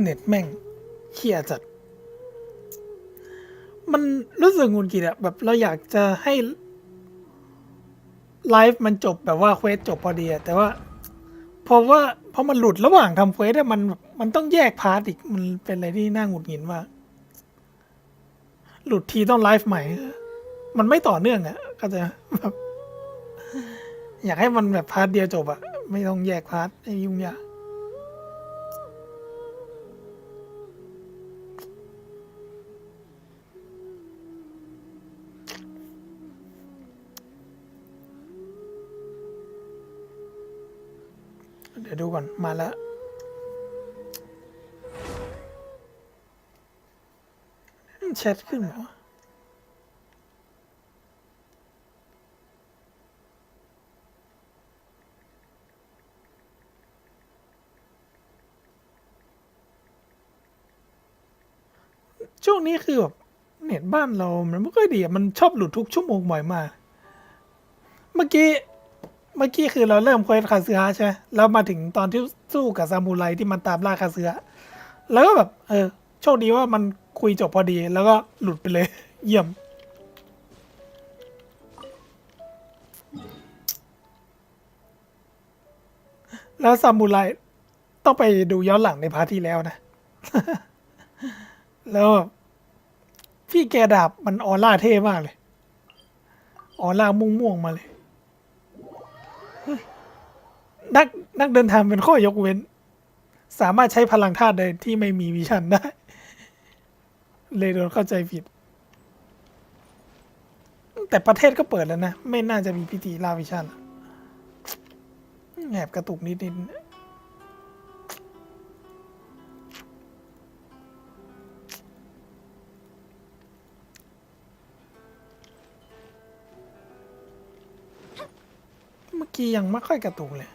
น็ตแม่งเขี่ยจัดมันรู้สึกหงุดหงิดอะแบบเราอยากจะให้ไลฟ์มันจบแบบว่าเควสจบพอดีอะแต่ว่าพอมันหลุดระหว่างทำเควสอะมันต้องแยกพาร์ทอีกมันเป็นอะไรที่น่าหงุดหงิดมากหลุดทีต้องไลฟ์ใหม่มันไม่ต่อเนื่องอะก็จะแบบอยากให้มันแบบพาร์ทเดียวจบอะไม่ต้องแยกพาร์ทให้ยุ่งยากเดี๋ยวดูก่อนมาแล้วแชทขึ้นเหรอช่วงนี้คือแบบเน็ตบ้านเรามันไม่ค่อยดีมันชอบหลุดทุกชั่วโมงบ่อยมากเมื่อกี้คือเราเริ่มเควสคาซึฮะใช่ไหมแล้วมาถึงตอนที่สู้กับซามูไรที่มันตามล่าคาซึฮะแล้วก็แบบโชคดีว่ามันคุยจบพอดีแล้วก็หลุดไปเลย เยี่ยมแล้วซามูไรต้องไปดูย้อนหลังในพาร์ทที่แล้วนะ แล้วแบบพี่แกดาบมันออร่าเท่มากเลยออร่าม่วงๆมาเลยนักเดินทางเป็นข้อยกเว้นสามารถใช้พลังธาตุใดที่ไม่มีวิชันได้เลยโดนเข้าใจผิดแต่ประเทศก็เปิดแล้วนะไม่น่าจะมีพิธีล่าวิชันแอบกระตุกนิดเมื่อกี้ยังไม่ค่อยกระตุกเลย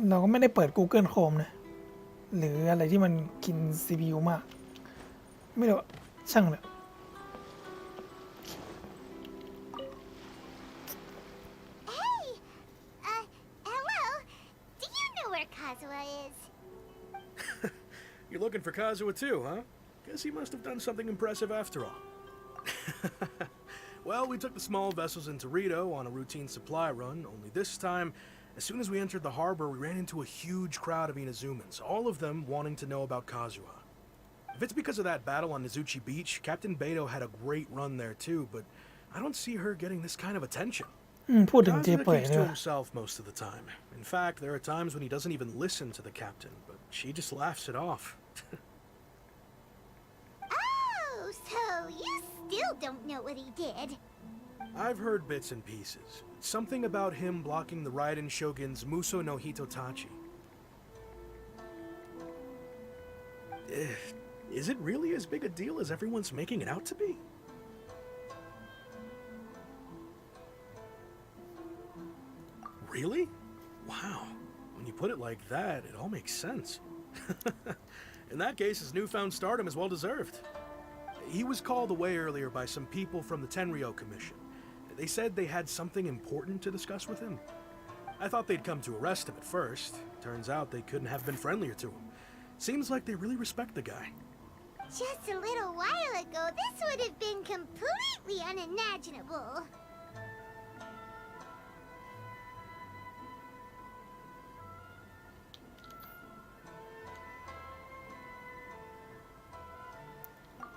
เราก็ไม่ได้เปิด Google Chrome นะหรืออะไรที่มันกิน CPU มากไม่รู้ช่างเลย Hello. Do you know where Kazuha is? You're looking for Kazuha too, huh? Guess he must have done something impressive after all. Well, we took the small vessels into Rito on a routine supply run, only this time, as soon as we entered the harbor, we ran into a huge crowd of Inazumans, all of them wanting to know about Kazuha. If it's because of that battle on Nizuchi Beach, Captain Beto had a great run there too, but I don't see her getting this kind of attention. พูดถึงเจ Kazuha เปิด keeps เนี่ to ย himself most of the time. In fact, there are times when he doesn't even listen to the captain, but she just laughs it off. Oh, so you still don't know what he did. I've heard bits and pieces. Something about him blocking the Raiden Shogun's Muso no Hitotachi. Is it really as big a deal as everyone's making it out to be? Really? Wow. When you put it like that, it all makes sense. In that case, his newfound stardom is well deserved. He was called away earlier by some people from the Tenryo Commission, They said they had something important to discuss with him. I thought they'd come to arrest him at first. Turns out they couldn't have been friendlier to him. Seems like they really respect the guy. Just a little while ago, this would have been completely unimaginable.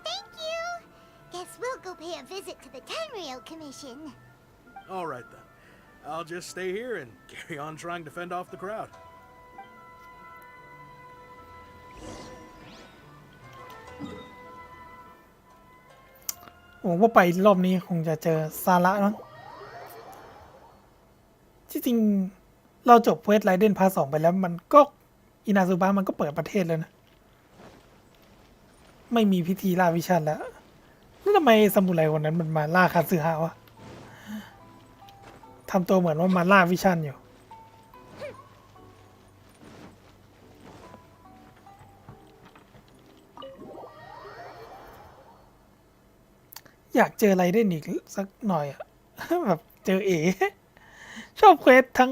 Thank you. Guess we'll go pay a visit to the Tenryou Commission. All right then. I'll just stay here and carry on trying to fend off the crowd. ผมว่าไปรอบนี้คงจะเจอซาระมั้งที่จริงเราจบเควสไรเดนพาร์ท 2ไปแล้วมันก็อินาซุบะมันก็เปิดประเทศแล้วนะไม่มีพิธีล่าวิชันแล้วแล้วทำไมซามูไรคนนั้นมันมาล่าคาซึฮะวะทำตัวเหมือนว่ามาล่าวิชันอยู่อยากเจออะไรได้อีกสักหน่อยอะ แบบเจอชอบเควสทั้ง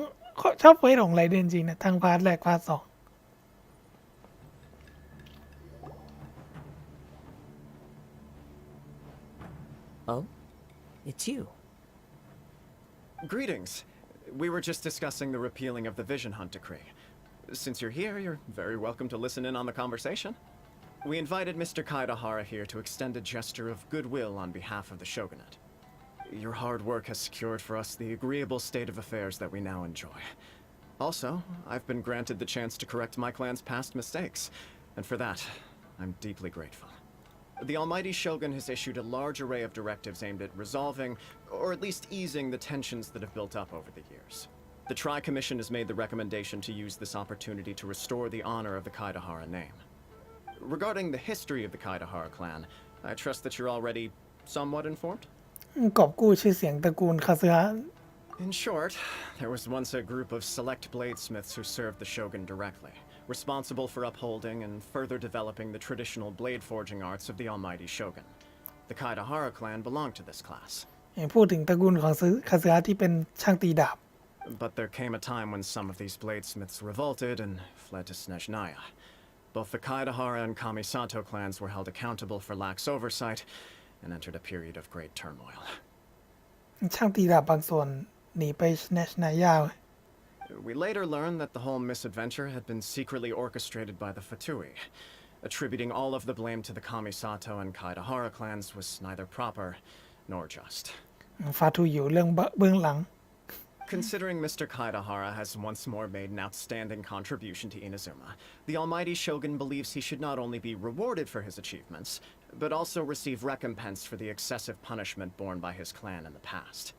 ชอบเควสของไรเดนจริงนะทั้งพาร์ทแรกพาร์ท 2 Oh, it's you. Greetings. We were just discussing the repealing of the Vision Hunt Decree. Since you're here, you're very welcome to listen in on the conversation. We invited Mr. Kaidahara here to extend a gesture of goodwill on behalf of the shogunate. Your hard work has secured for us the agreeable state of affairs that we now enjoy. Also, I've been granted the chance to correct my clan's past mistakes, and for that, I'm deeply grateful. The Almighty Shogun has issued a large array of directives aimed at resolving, or at least easing, the tensions that have built up over the years. The Tri-Commission has made the recommendation to use this opportunity to restore the honor of the Kaidahara name. Regarding the history of the Kaidahara clan, I trust that you're already somewhat informed? กอบกู้ชื่อเสียงตระกูลคาซึฮะ In short, there was once a group of select bladesmiths who served the shogun directly, responsible for upholding and further developing the traditional blade forging arts of the Almighty Shogun. The Kaidahara clan belonged to this class. พูดถึงตระกูลของคาซึฮะที่เป็นช่างตีดาบ But there came a time when some of these bladesmiths revolted and fled to Snezhnaya. Both the Kaidahara and Kamisato clans were held accountable for lax oversight and entered a period of great turmoil. ช่างตีดาบบางส่วนหนีไปเนชนายา We later learned that the whole misadventure had been secretly orchestrated by the Fatui. Attributing all of the blame to the Kamisato and Kaidahara clans was neither proper nor just. ฟาทูอยู่เรื่องเบื้องหลัง Considering Mr. Kaidahara has once more made an outstanding contribution to Inazuma, the Almighty Shogun believes he should not only be rewarded for his achievements, but also receive recompense for the excessive punishment borne by his clan in the past.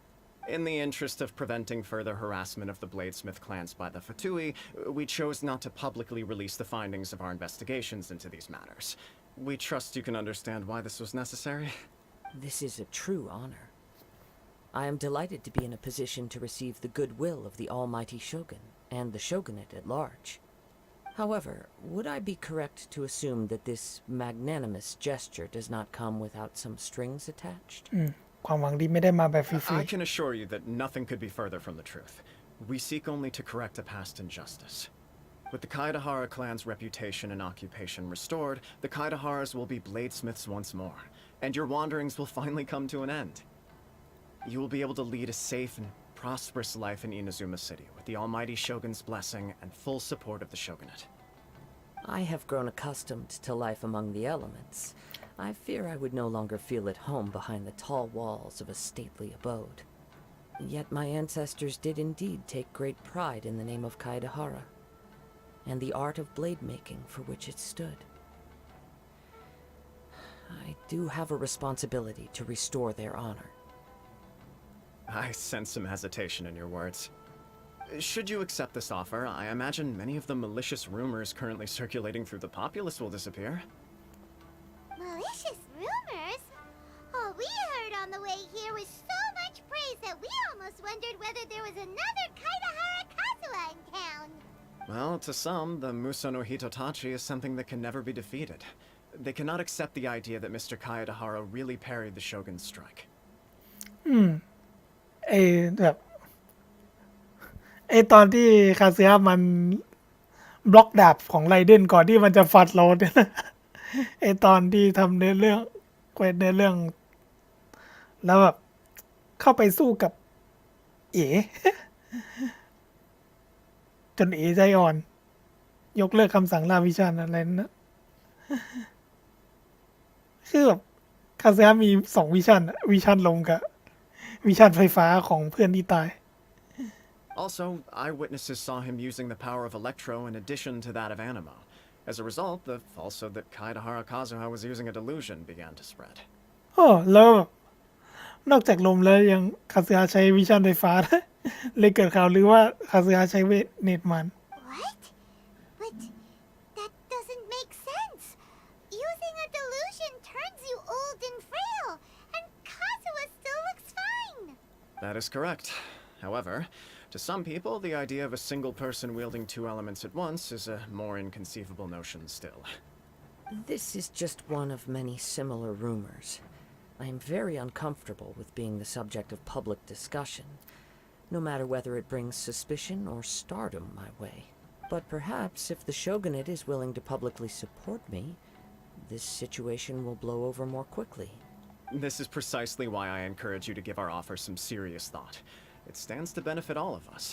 In the interest of preventing further harassment of the Bladesmith clans by the Fatui, we chose not to publicly release the findings of our investigations into these matters. We trust you can understand why this was necessary. This is a true honor. I am delighted to be in a position to receive the goodwill of the Almighty Shogun and the Shogunate at large. However, would I be correct to assume that this magnanimous gesture does not come without some strings attached? ความหวังดีไม่ได้มาแบบฟรี I can assure you that nothing could be further from the truth. We seek only to correct a past injustice. With the Kaidahara clan's reputation and occupation restored, the Kaidaharas will be bladesmiths once more, and your wanderings will finally come to an end. You will be able to lead a safe and prosperous life in Inazuma City with the Almighty Shogun's blessing and full support of the Shogunate. I have grown accustomed to life among the elements. I fear I would no longer feel at home behind the tall walls of a stately abode. Yet my ancestors did indeed take great pride in the name of Kaidahara, and the art of blade making for which it stood. I do have a responsibility to restore their honor. I sense some hesitation in your words. Should you accept this offer, I imagine many of the malicious rumors currently circulating through the populace will disappear. Malicious rumors? All we heard on the way here was so much praise that we almost wondered whether there was another Kaidahara kazuha in town. Well, to some, the Muso no Hitotachi is something that can never be defeated. They cannot accept the idea that Mr. Kaidahara really parried the Shogun's strike. ไอ้แบบไอ้ตอนที่คาเซียมันบล็อกดาบของไรเดนก่อนที่มันจะฟัดเราเนี่ยนะไอ้ตอนที่ทำเนื้อเรื่องเควสเนื้อเรื่อง แล้วแบบเข้าไปสู้กับเอ๋ จนเอ๋ใจอ่อน ยกเลิกคำสั่งล่าวิชันอะไรนะคือแบบคาเซียมี2 วิชันอะวิชันลมกับวิชันไฟฟ้าของเพื่อนที่ตาย Also, eyewitnesses saw him using the power of Electro in addition to that of Animo. As a result, the falsehood that Kaidahara Kazuha was using a delusion began to spread. โอ้แล้วแบบนอกจากลมแล้วยังคาเซียใช้วิชันไฟฟ้า เลยเกิดข่าวหรือว่าคาเซียใช้เวทเนตมัน What? But that doesn't make sense. Using a delusion turns you old and frail, and Kazuha still looks fine. That is correct. However, to some people, the idea of a single person wielding 2 elements at once is a more inconceivable notion still. This is just one of many similar rumors. I am very uncomfortable with being the subject of public discussion, no matter whether it brings suspicion or stardom my way. But perhaps if the shogunate is willing to publicly support me, this situation will blow over more quickly. This is precisely why I encourage you to give our offer some serious thought. It stands to benefit all of us.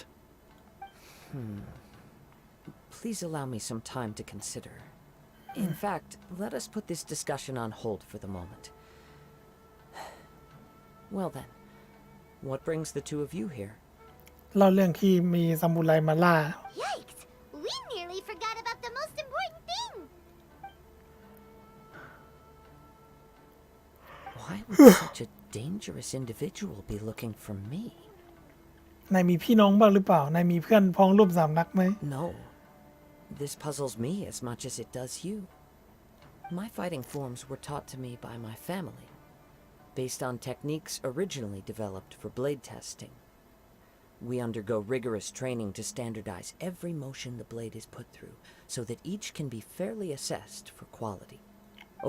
Please allow me some time to consider. In fact, let us put this discussion on hold for the moment. Well then, what brings the two of you here? เล่าเรื่องที่มีซามูไรมาล่า Yikes! We nearly forgot about the most important thing. Why would such a dangerous individual be looking for me? นายมีพี่น้องบ้างหรือเปล่านายมีเพื่อนพ้องร่วมสำนักไหม No. This puzzles me as much as it does you. My fighting forms were taught to me by my family, based on techniques originally developed for blade testing. We undergo rigorous training to standardize every motion the blade is put through, so that each can be fairly assessed for quality.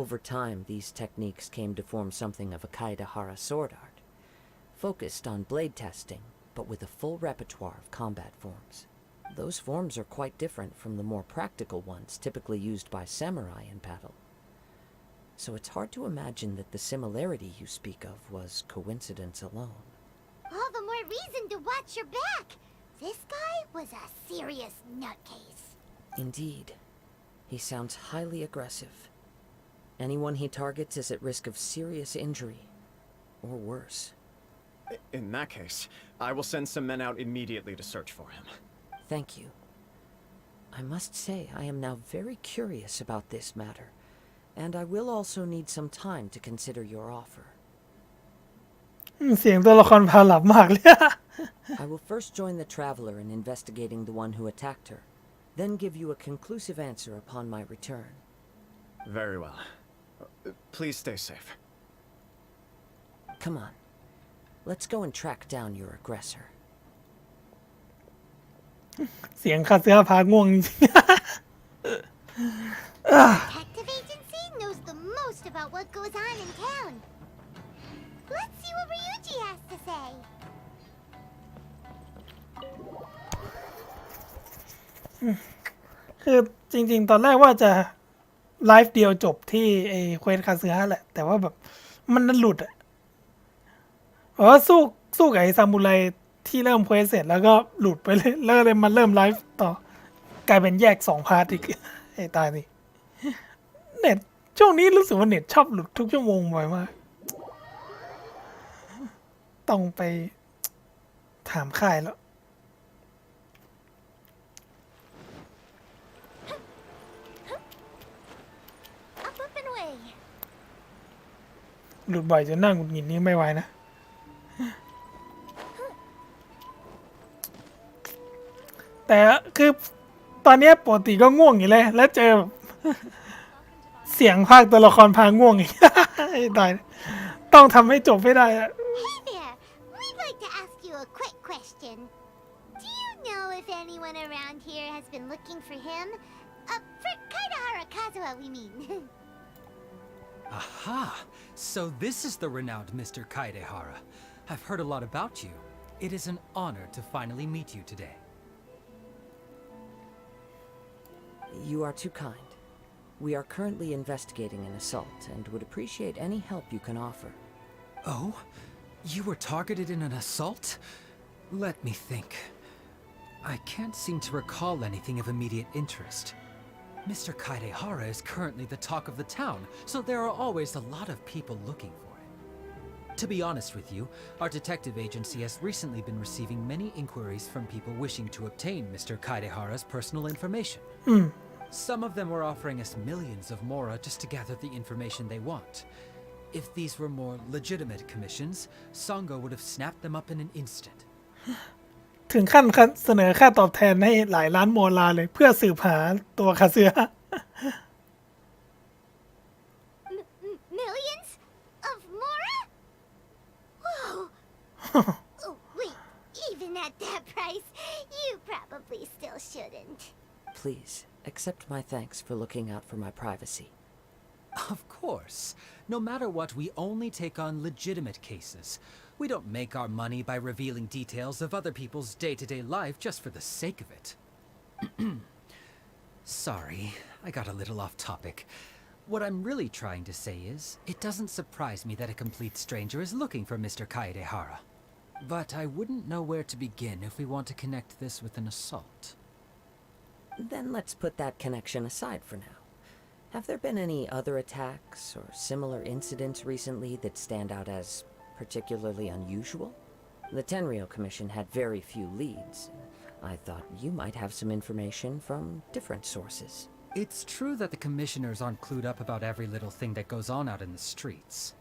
Over time, these techniques came to form something of a Kaidahara sword art, focused on blade testing, but with a full repertoire of combat forms. Those forms are quite different from the more practical ones typically used by samurai in battle. So it's hard to imagine that the similarity you speak of was coincidence alone. All the more reason to watch your back. This guy was a serious nutcase. Indeed. He sounds highly aggressive. Anyone he targets is at risk of serious injury, or worse. In that case, I will send some men out immediately to search for him. Thank you. I must say I am now very curious about this matter, and I will also need some time to consider your offer. เสียงตัวละครพาหลับมากเลย I will first join the traveler in investigating the one who attacked her, then give you a conclusive answer upon my return. Very well. Please stay safe. Come on. Let's go and track down your aggressor. เสียงคาเซียพาง่วงจริง Detective agency knows the most about what goes on in town. Let's see what Ryuji has to say. คือจริงๆ ตอนแรกว่าจะไลฟ์เดียวจบที่ไอ้เควสคาเซียแหละ แต่ว่าแบบมันหลุดอะเพราะว่าสู้กับไอ้ซามูไรที่เริ่มเควสเสร็จแล้วก็หลุดไปเลยแล้วเลยมันเริ่มไลฟ์ต่อกลายเป็นแยก2 พาร์ทอีก ไอ้ตายสิเน็ตช่วงนี้รู้สึกว่าเน็ตชอบหลุดทุกชั่วโมงบ่อยมากต้องไปถามค่ายแล้ว Up and away. หลุดบ่อยจนหน้าหงุดหงิดนี้ไม่ไหวนะ แต่คือตอนนี้ปกติก็ง่วงอยู่เลย แล้วเจอแบบ เสียงภาคตัวละครพาง่วงอีก ตายต้องทำให้จบให้ได้อะ Hey there. We'd like to ask you a quick question. Do you know if anyone around here has been looking for him? For Kaidahara Kazuha, we mean. Aha! So this is the renowned Mr. Kaidehara. I've heard a lot about you. It is an honor to finally meet you today. You are too kind. We are currently investigating an assault and would appreciate any help you can offer. Oh? You were targeted in an assault? Let me think. I can't seem to recall anything of immediate interest. Mr. Kaidehara is currently the talk of the town, so there are always a lot of people looking for him. To be honest with you, our detective agency has recently been receiving many inquiries from people wishing to obtain Mr. Kaidehara's personal information. Some of them were offering us millions of mora just to gather the information they want. If these were more legitimate commissions, Sango would have snapped them up in an instant. ถึงขั้นเสนอค่าตอบแทนให้หลายล้านโมลาร์เลยเพื่อสืบหาตัวคาเสือ Millions of mora? Whoa! Oh, wait, even at that price, you probably still shouldn't. Please, accept my thanks for looking out for my privacy. Of course. No matter what, we only take on legitimate cases. We don't make our money by revealing details of other people's day-to-day life just for the sake of it. Sorry, I got a little off topic. What I'm really trying to say is, it doesn't surprise me that a complete stranger is looking for Mr. Kaedehara. But I wouldn't know where to begin if we want to connect this with an assault. Then let's put that connection aside for now. Have there been any other attacks or similar incidents recently that stand out as particularly unusual? The Tenryou Commission had very few leads. I thought you might have some information from different sources. It's true that the commissioners aren't clued up about every little thing that goes on out in the streets.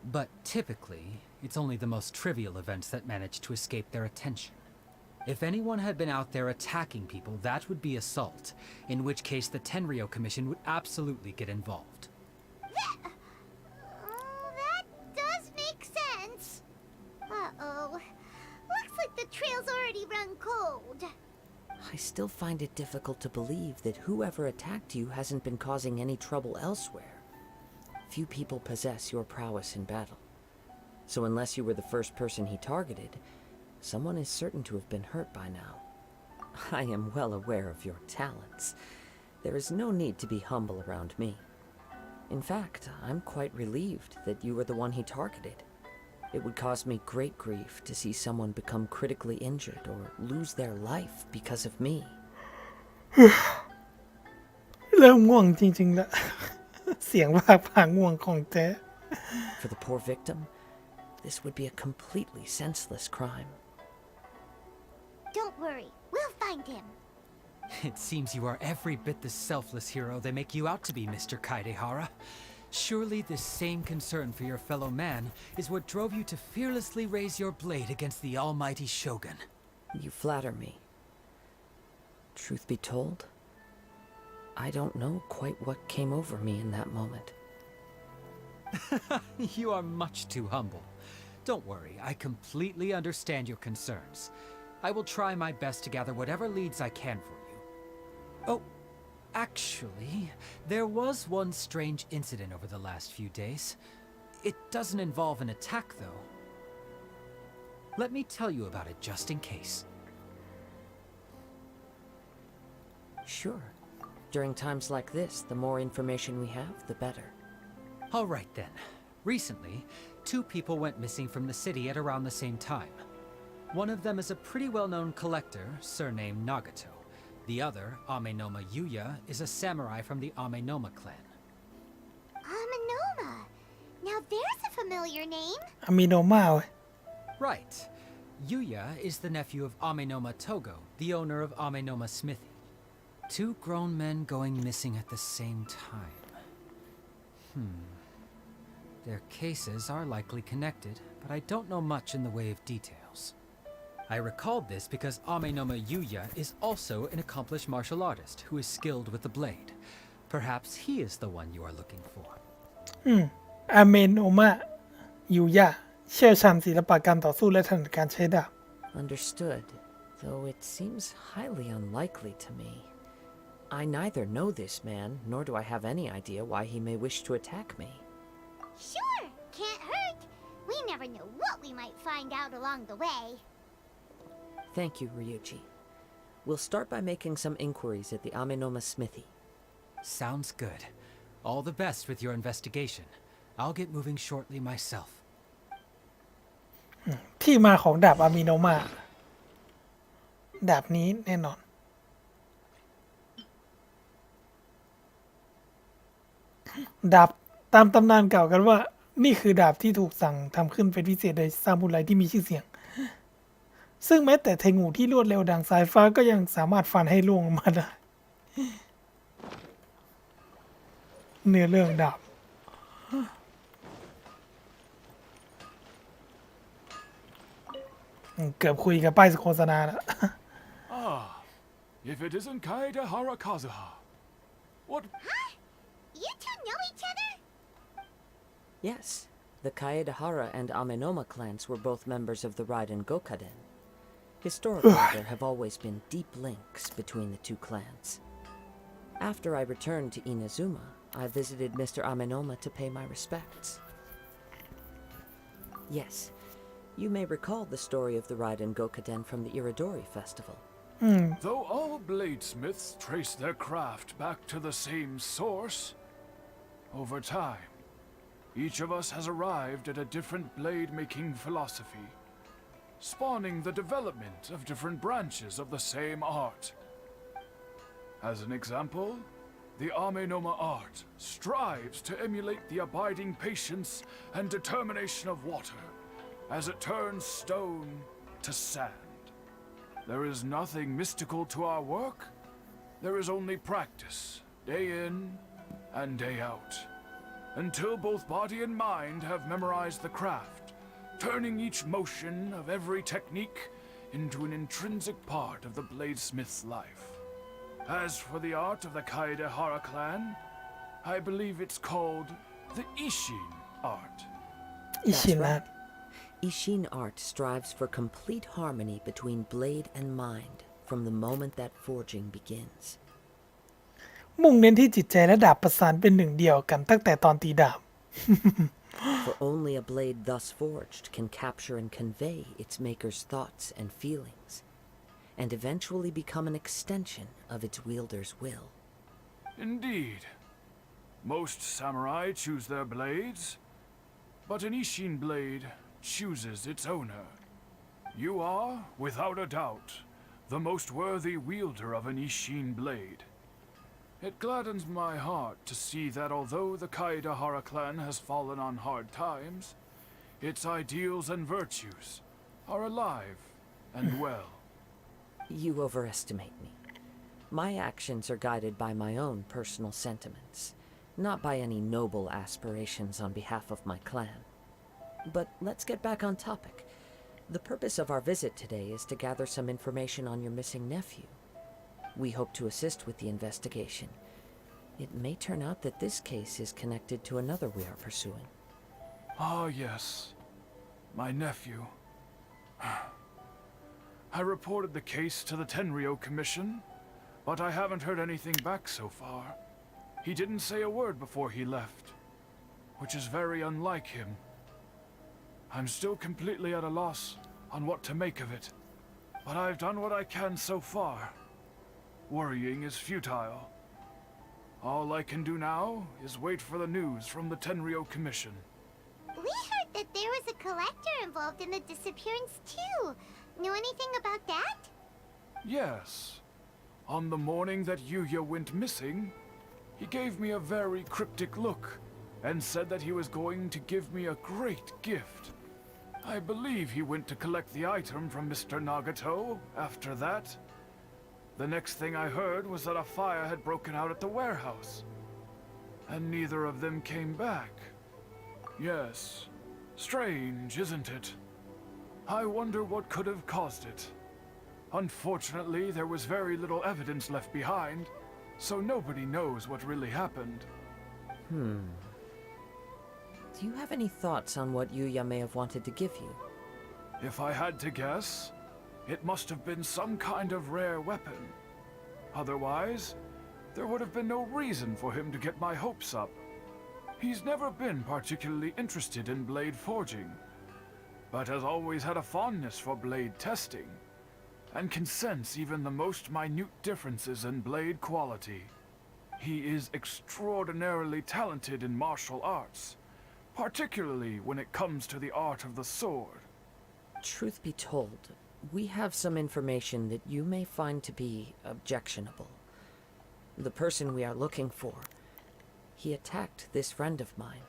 But typically, it's only the most trivial events that manage to escape their attention. If anyone had been out there attacking people, that would be assault, in which case the Tenryou Commission would absolutely get involved. That does make sense. Uh-oh. Looks like the trail's already run cold. I still find it difficult to believe that whoever attacked you hasn't been causing any trouble elsewhere. Few people possess your prowess in battle. So unless you were the first person he targeted, someone is certain to have been hurt by now. I am well aware of your talents. There is no need to be humble around me. In fact, I'm quite relieved that you were the one he targeted. It would cause me great grief to see someone become critically injured or lose their life because of me. เริ่มง่วงจริงๆละ เสียงภาคผางง่วงของแท้ For the poor victim, this would be a completely senseless crime. Don't worry, we'll find him. It seems you are every bit the selfless hero they make you out to be, Mr. Kaedehara. Surely this same concern for your fellow man is what drove you to fearlessly raise your blade against the almighty Shogun. You flatter me. Truth be told, I don't know quite what came over me in that moment. You are much too humble. Don't worry, I completely understand your concerns. I will try my best to gather whatever leads I can for you. Oh, actually, there was one strange incident over the last few days. It doesn't involve an attack, though. Let me tell you about it just in case. Sure. During times like this, the more information we have, the better. All right, then. Recently, 2 people went missing from the city at around the same time. One of them is a pretty well-known collector, surnamed Nagato. The other, Amenoma Yuya, is a samurai from the Amenoma clan. Amenoma. Now there's a familiar name. อะมิโนมาเว้ย Right. Yuya is the nephew of Amenoma Togo, the owner of Amenoma Smithy. 2 grown men going missing at the same time. Their cases are likely connected, but I don't know much in the way of details. I recalled this because Amenoma Yuya is also an accomplished martial artist who is skilled with the blade. Perhaps he is the one you are looking for. อาเมโนมายูยะเชี่ยวชาญศิลปะการต่อสู้และถนัดการใช้ดาบ Understood, though it seems highly unlikely to me. I neither know this man, nor do I have any idea why he may wish to attack me. Sure, can't hurt. We never know what we might find out along the way. Thank you, Ryuji. We'll start by making some inquiries at the Amenoma smithy. Sounds good. All the best with your investigation. I'll get moving shortly myself. ที่มาของดาบอามิโนมาดาบนี้แน่นอนดาบตามตำนานกล่าวกันว่า นี่คือดาบที่ถูกสั่งทำขึ้นเป็นพิเศษโดยซามูไรที่มีชื่อเสียง ซึ่งแม้แต่เทงูที่รวดเร็วดังสายฟ้าก็ยังสามารถฟันให้ล่วงลงมาได้ เนื้อเรื่องดาบเกือบคุยกับป้ายโฆษณาแล้ว Ah, if it isn't Kaedehara Kazuha. What? You two know each other? Yes, the Kaedehara and Amenoma clans were both members of the Raiden Gokaden. Historically, there have always been deep links between the two clans. After I returned to Inazuma, I visited Mr. Amenoma to pay my respects. Yes, you may recall the story of the Raiden Gokaden from the Iridori Festival. Though all bladesmiths trace their craft back to the same source, over time, each of us has arrived at a different blade-making philosophy, spawning the development of different branches of the same art. As an example, the Amenoma art strives to emulate the abiding patience and determination of water as it turns stone to sand. There is nothing mystical to our work. There is only practice, day in and day out, until both body and mind have memorized the craft, turning each motion of every technique into an intrinsic part of the bladesmith's life. As for the art of the Kaedehara clan, I believe it's called the Ishin art. อิชินะ Ishin art strives for complete harmony between blade and mind from the moment that forging begins. มุ่งเน้นที่จิตใจและดาบประสานเป็นหนึ่งเดียวกันตั้งแต่ตอนตีดาบ For only a blade thus forged can capture and convey its maker's thoughts and feelings, and eventually become an extension of its wielder's will. Indeed. Most samurai choose their blades, but an Ishin blade chooses its owner. You are, without a doubt, the most worthy wielder of an Ishin blade. It gladdens my heart to see that although the Kaedehara clan has fallen on hard times, its ideals and virtues are alive and well. You overestimate me. My actions are guided by my own personal sentiments, not by any noble aspirations on behalf of my clan. But let's get back on topic. The purpose of our visit today is to gather some information on your missing nephew. We hope to assist with the investigation. It may turn out that this case is connected to another we are pursuing. Ah, yes. My nephew. I reported the case to the Tenryo Commission, but I haven't heard anything back so far. He didn't say a word before he left, which is very unlike him. I'm still completely at a loss on what to make of it, but I've done what I can so far. Worrying is futile. All I can do now is wait for the news from the Tenryo Commission. We heard that there was a collector involved in the disappearance too. Know anything about that? Yes. On the morning that Yuya went missing, he gave me a very cryptic look and said that he was going to give me a great gift. I believe he went to collect the item from Mr. Nagato after that. The next thing I heard was that a fire had broken out at the warehouse, and neither of them came back. Yes, strange, isn't it? I wonder what could have caused it. Unfortunately, there was very little evidence left behind, so nobody knows what really happened. Do you have any thoughts on what Yuya may have wanted to give you? If I had to guess, it must have been some kind of rare weapon. Otherwise, there would have been no reason for him to get my hopes up. He's never been particularly interested in blade forging, but has always had a fondness for blade testing. and can sense even the most minute differences in blade quality. He is extraordinarily talented in martial arts, particularly when it comes to the art of the sword. Truth be told, we have some information that you may find to be objectionable. The person we are looking for, he attacked this friend of mine.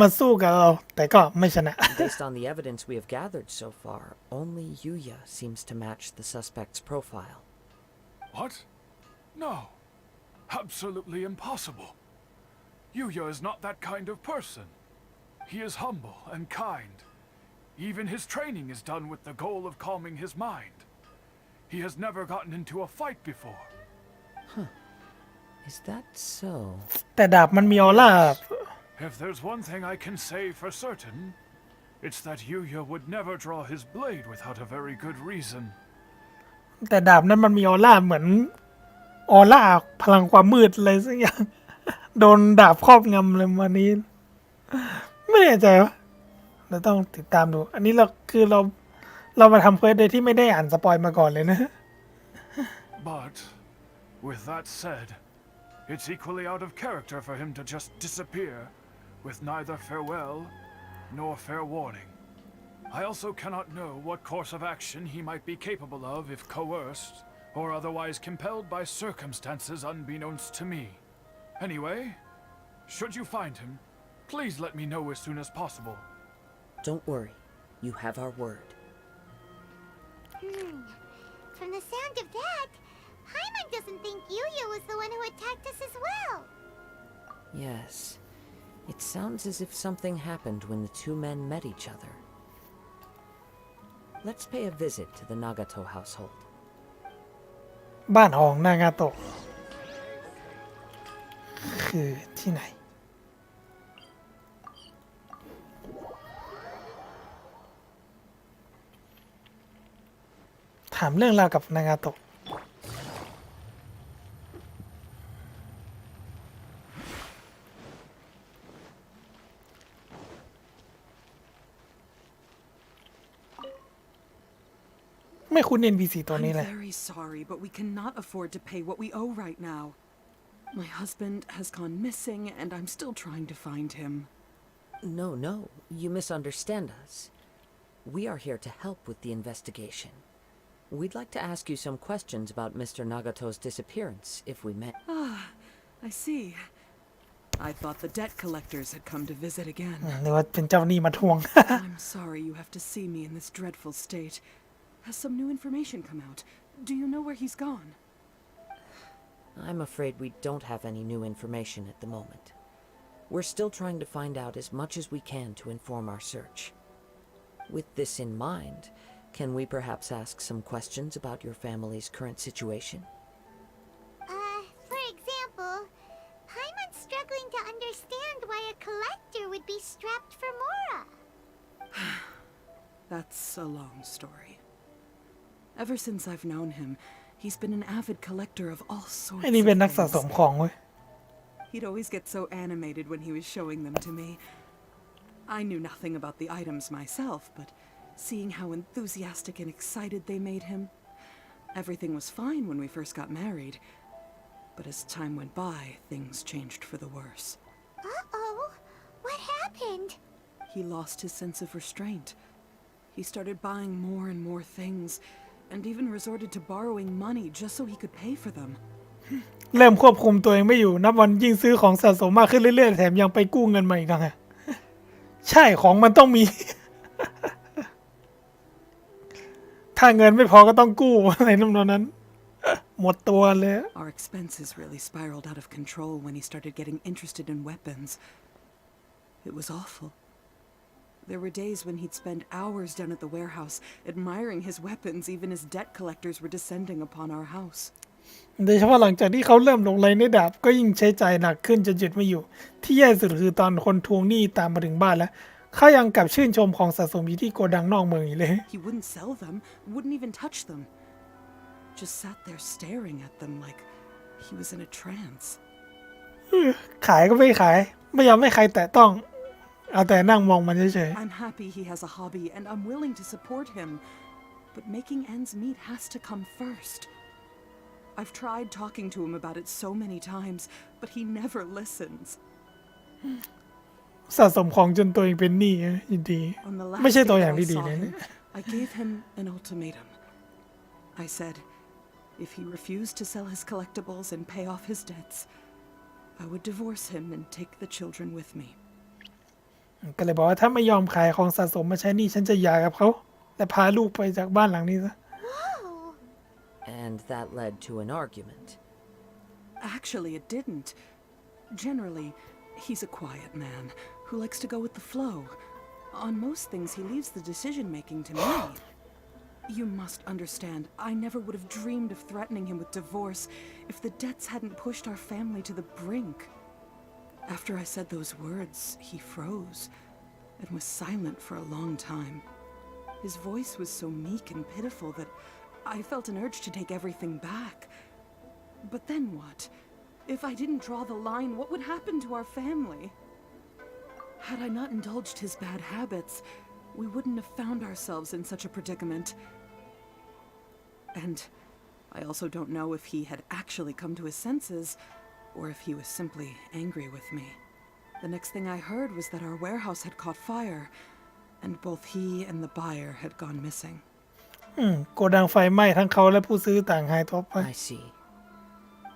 มาสู้กับเราแต่ก็ไม่ชนะ Based on the evidence we have gathered so far, only Yuya seems to match the suspect's profile. What? No. Absolutely impossible. Yuya is not that kind of person. He is humble and kind. Even his training is done with the goal of calming his mind. He has never gotten into a fight before. Is that so? แต่ดาบมันมีออร่า If there's one thing I can say for certain, it's that Yuya would never draw his blade without a very good reason. แต่ดาบนั้นมันมีออร่าเหมือนออร่าพลังความมืดอะไรสักอย่าง โดนดาบครอบงำเลยวันนี้ ไม่แน่ใจว่าเราต้องติดตามดู อันนี้เรามาทำเควสโดยที่ไม่ได้อ่านสปอยมาก่อนเลยนะ But, with that said, it's equally out of character for him to just disappear, with neither farewell nor fair warning. I also cannot know what course of action he might be capable of if coerced, or otherwise compelled by circumstances unbeknownst to me. Anyway, should you find him, please let me know as soon as possible. Don't worry, you have our word. From the sound of that, Paimon doesn't think Yuya was the one who attacked us as well. Yes, it sounds as if something happened when the two men met each other. Let's pay a visit to the Nagato household. บ้านของนางาโตะคือที่ไหน ถามเรื่องราวกับนางาโตะ ไม่คุ้น NPC ตัวนี้ I'm เลย very sorry, but we cannot afford to pay what we owe right now. My husband has gone missing, and I'm still trying to find him. No, you misunderstand us. We are here to help with the investigation. We'd like to ask you some questions about Mr. Nagato's disappearance, if we may. Ah, I see. I thought the debt collectors had come to visit again. หรือว่าเป็นเจ้าหนี้มาทวง I'm sorry you have to see me in this dreadful state. Has some new information come out? Do you know where he's gone? I'm afraid we don't have any new information at the moment. We're still trying to find out as much as we can to inform our search. With this in mind, can we perhaps ask some questions about your family's current situation? For example, Paimon's struggling to understand why a collector would be strapped for Mora. That's a long story. Ever since I've known him, he's been an avid collector of all sorts ไอ้ of นี่เป็นนักสะสม things. ของเว้ย He'd always get so animated when he was showing them to me. I knew nothing about the items myself, but seeing how enthusiastic and excited they made him, everything was fine when we first got married. But as time went by, things changed for the worse. Uh-oh. What happened? He lost his sense of restraint. He started buying more and more things, and even resorted to borrowing money just so he could pay for them. เริ่มควบคุมตัวเองไม่อยู่ นับวันยิ่งซื้อของสะสมมากขึ้นเรื่อยๆ แถมยังไปกู้เงินมาอีกนะฮะ ใช่ของมันต้องมี ถ้าเงินไม่พอก็ต้องกู้อะไรนั่นนั้น หมดตัวเลย Our expenses really spiraled out of control when he started getting interested in weapons. It was awful. There were days when he'd spend hours down at the warehouse, admiring his weapons even as debt collectors were descending upon our house. โดยเฉพาะหลังจากที่เขาเริ่มลงแรงในดาบก็ยิ่งใช้จ่ายหนักขึ้นจนหยุดไม่อยู่ ที่แย่สุดคือตอนคนทวงหนี้ตามมาถึงบ้านแล้วเขายังกลับชื่นชมของสะสมอยู่ที่โกดังนอกเมืองอีกเลย He wouldn't sell them, wouldn't even touch them. Just sat there staring at them like he was in a trance. ขายก็ไม่ขาย ไม่ยอมให้ใครแตะต้อง เอาแต่นั่งมองมันเฉย I'm happy he has a hobby and I'm willing to support him. But making ends meet has to come first. I've tried talking to him about it so many times, but he never listens. ๆสะสมของจนตัวเองเป็นหนี้ยินดี On the ไม่ last ใช่ตัว day อย่าง I ที่ดี saw เลย him, เนี่ย I gave him an ultimatum. I said, if he refused to sell his collectibles and pay off his debts, I would divorce him and take the children with me. ก็เลยบอกว่าถ้าไม่ยอมขายของสะสมมาใช้หนี้ฉันจะหย่ากับเขาและพาลูกไปจากบ้านหลังนี้ซะ Whoa! And that led to an argument. Actually, it didn't. Generally, he's a quiet man who likes to go with the flow. On most things, he leaves the decision-making to me. You must understand, I never would have dreamed of threatening him with divorce if the debts hadn't pushed our family to the brink. After I said those words, he froze and was silent for a long time. His voice was so meek and pitiful that I felt an urge to take everything back. But then what? If I didn't draw the line, what would happen to our family? Had I not indulged his bad habits, we wouldn't have found ourselves in such a predicament. And I also don't know if he had actually come to his senses, or if he was simply angry with me. The next thing I heard was that our warehouse had caught fire, and both he and the buyer had gone missing. โกดังไฟไหม้ทั้งเขาและผู้ซื้อต่างหายตัวไป I see.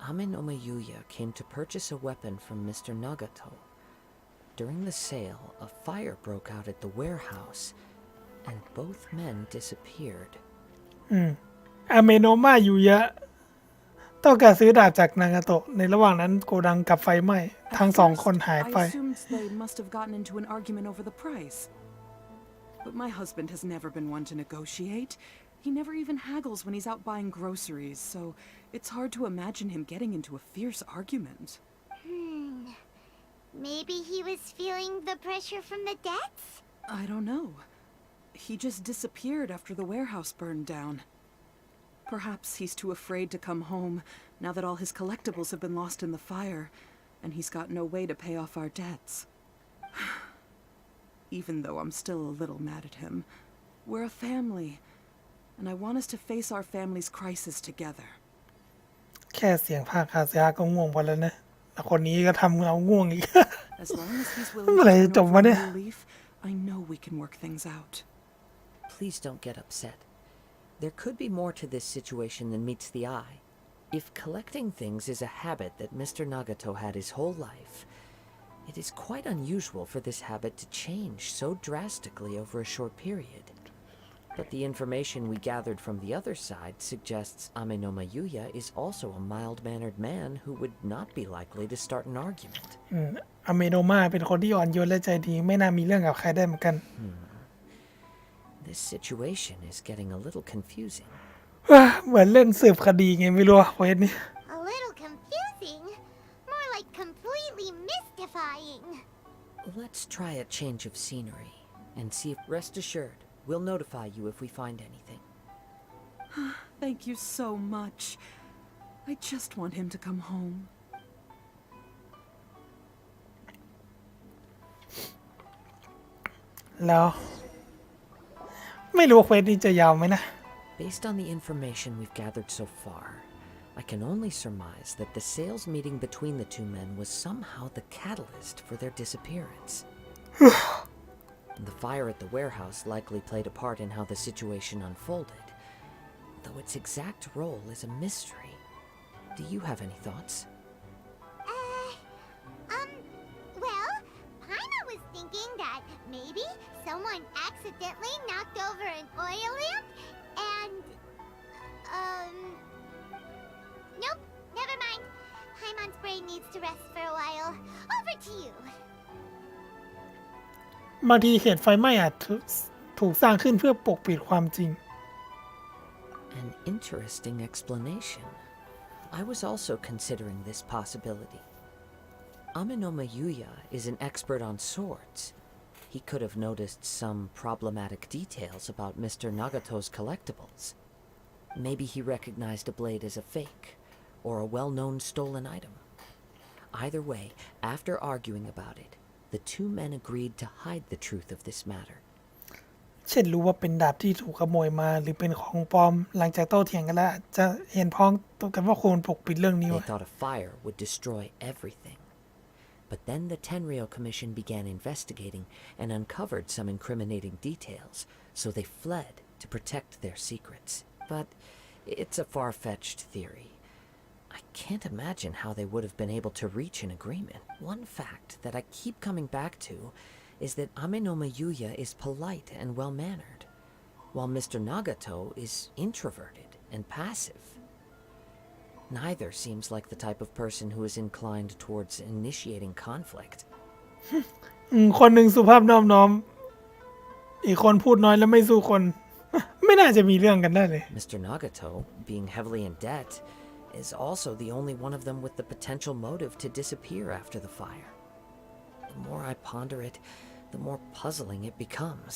Amin Omayuya came to purchase a weapon from Mr. Nagato. During the sale, a fire broke out at the warehouse, and both men disappeared. อาเมโนะมาอยู่ยะต้องการซื้อดาบจากนางาโตะในระหว่างนั้นโกดังกับไฟไหม้ทั้งสองคนหายไป I assumed they must have gotten into an argument over the price. But my husband has never been one to negotiate. He never even haggles when he's out buying groceries, so it's hard to imagine him getting into a fierce argument. Maybe he was feeling the pressure from the debts? I don't know. He just disappeared after the warehouse burned down. Perhaps he's too afraid to come home now that all his collectibles have been lost in the fire, and he's got no way to pay off our debts. Even though I'm still a little mad at him, we're a family, and I want us to face our family's crisis together. แค่เสียงภาคคาเซียก็ง่วงพอแล้วนะแต่คนนี้ก็ทำเราง่วงอีก As long as he's เมื่อ willing ไหร่ to จะ turn จบ over วะ a เนี่ย new leaf, I know we can work things out. Please don't get upset. There could be more to this situation than meets the eye. If collecting things is a habit that Mr. Nagato had his whole life, it is quite unusual for this habit to change so drastically over a short period. But the information we gathered from the other side suggests Amenoma Yuya is also a mild-mannered man who would not be likely to start an argument. อเมโนมาเป็นคนที่อ่อนโยนและใจดีไม่น่ามีเรื่องกับใครได้เหมือนกัน This situation is getting a little confusing. เหมือนเล่นสืบคดีไงไม่รู้เควสนี้ A little confusing. More like completely mystifying. Let's try a change of scenery and see if, rest assured, we'll notify you if we find anything. Thank you so much. I just want him to come home. แล้วไม่รู้ว่าเควสนี้จะยาวไหมนะ Based on the information we've gathered so far, I can only surmise that the sales meeting between the two men was somehow the catalyst for their disappearance. The fire at the warehouse likely played a part in how the situation unfolded, though its exact role is a mystery. Do you have any thoughts? Well, Paima was thinking that maybe someone accidentally knocked over an oil lamp and, nope, never mind. Paimon's brain needs to rest for a while. Over to you. บางทีเหตุไฟไหม้อาจถูกสร้างขึ้นเพื่อปกปิดความจริง An interesting explanation. I was also considering this possibility. Amenoma Yuya is an expert on swords. He could have noticed some problematic details about Mr. Nagato's collectibles. Maybe he recognized a blade as a fake, or a well-known stolen item. Either way, after arguing about it, The two men agreed to hide the truth of this matter. เช่นรู้ว่าเป็นดาบที่ถูกขโมยมาหรือเป็นของปลอมหลังจากโต้เถียงกันแล้วจะเห็นพ้องตรงกันว่าควรปกปิดเรื่องนี้ They ไว้ thought a fire would destroy everything. But then the Tenryou Commission began investigating and uncovered some incriminating details, so they fled to protect their secrets. But it's a far-fetched theory. I can't imagine how they would have been able to reach an agreement. One fact that I keep coming back to is that Amenoma Yuya is polite and well-mannered, while Mr. Nagato is introverted and passive. Neither seems like the type of person who is inclined towards initiating conflict. คนหนึ่งสุภาพนอบน้อมอีกคนพูดน้อยแล้วไม่สู้คน ไม่น่าจะมีเรื่องกันได้เลย Mr. Nagato, being heavily in debt, is also the only one of them with the potential motive to disappear after the fire. The more I ponder it, the more puzzling it becomes.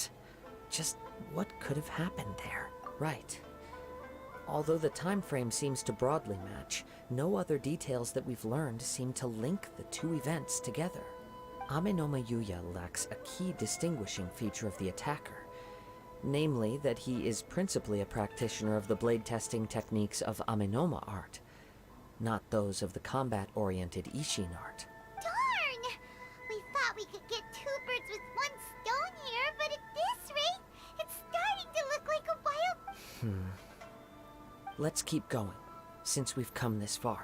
Just what could have happened there? Right. Although the time frame seems to broadly match, no other details that we've learned seem to link the two events together. Amenoma Yuya lacks a key distinguishing feature of the attacker, namely that he is principally a practitioner of the blade testing techniques of Amenoma art, not those of the combat-oriented Ishin art. Darn! We thought we could get two birds with one stone here, but at this rate, it's starting to look like a wild... Let's keep going, since we've come this far.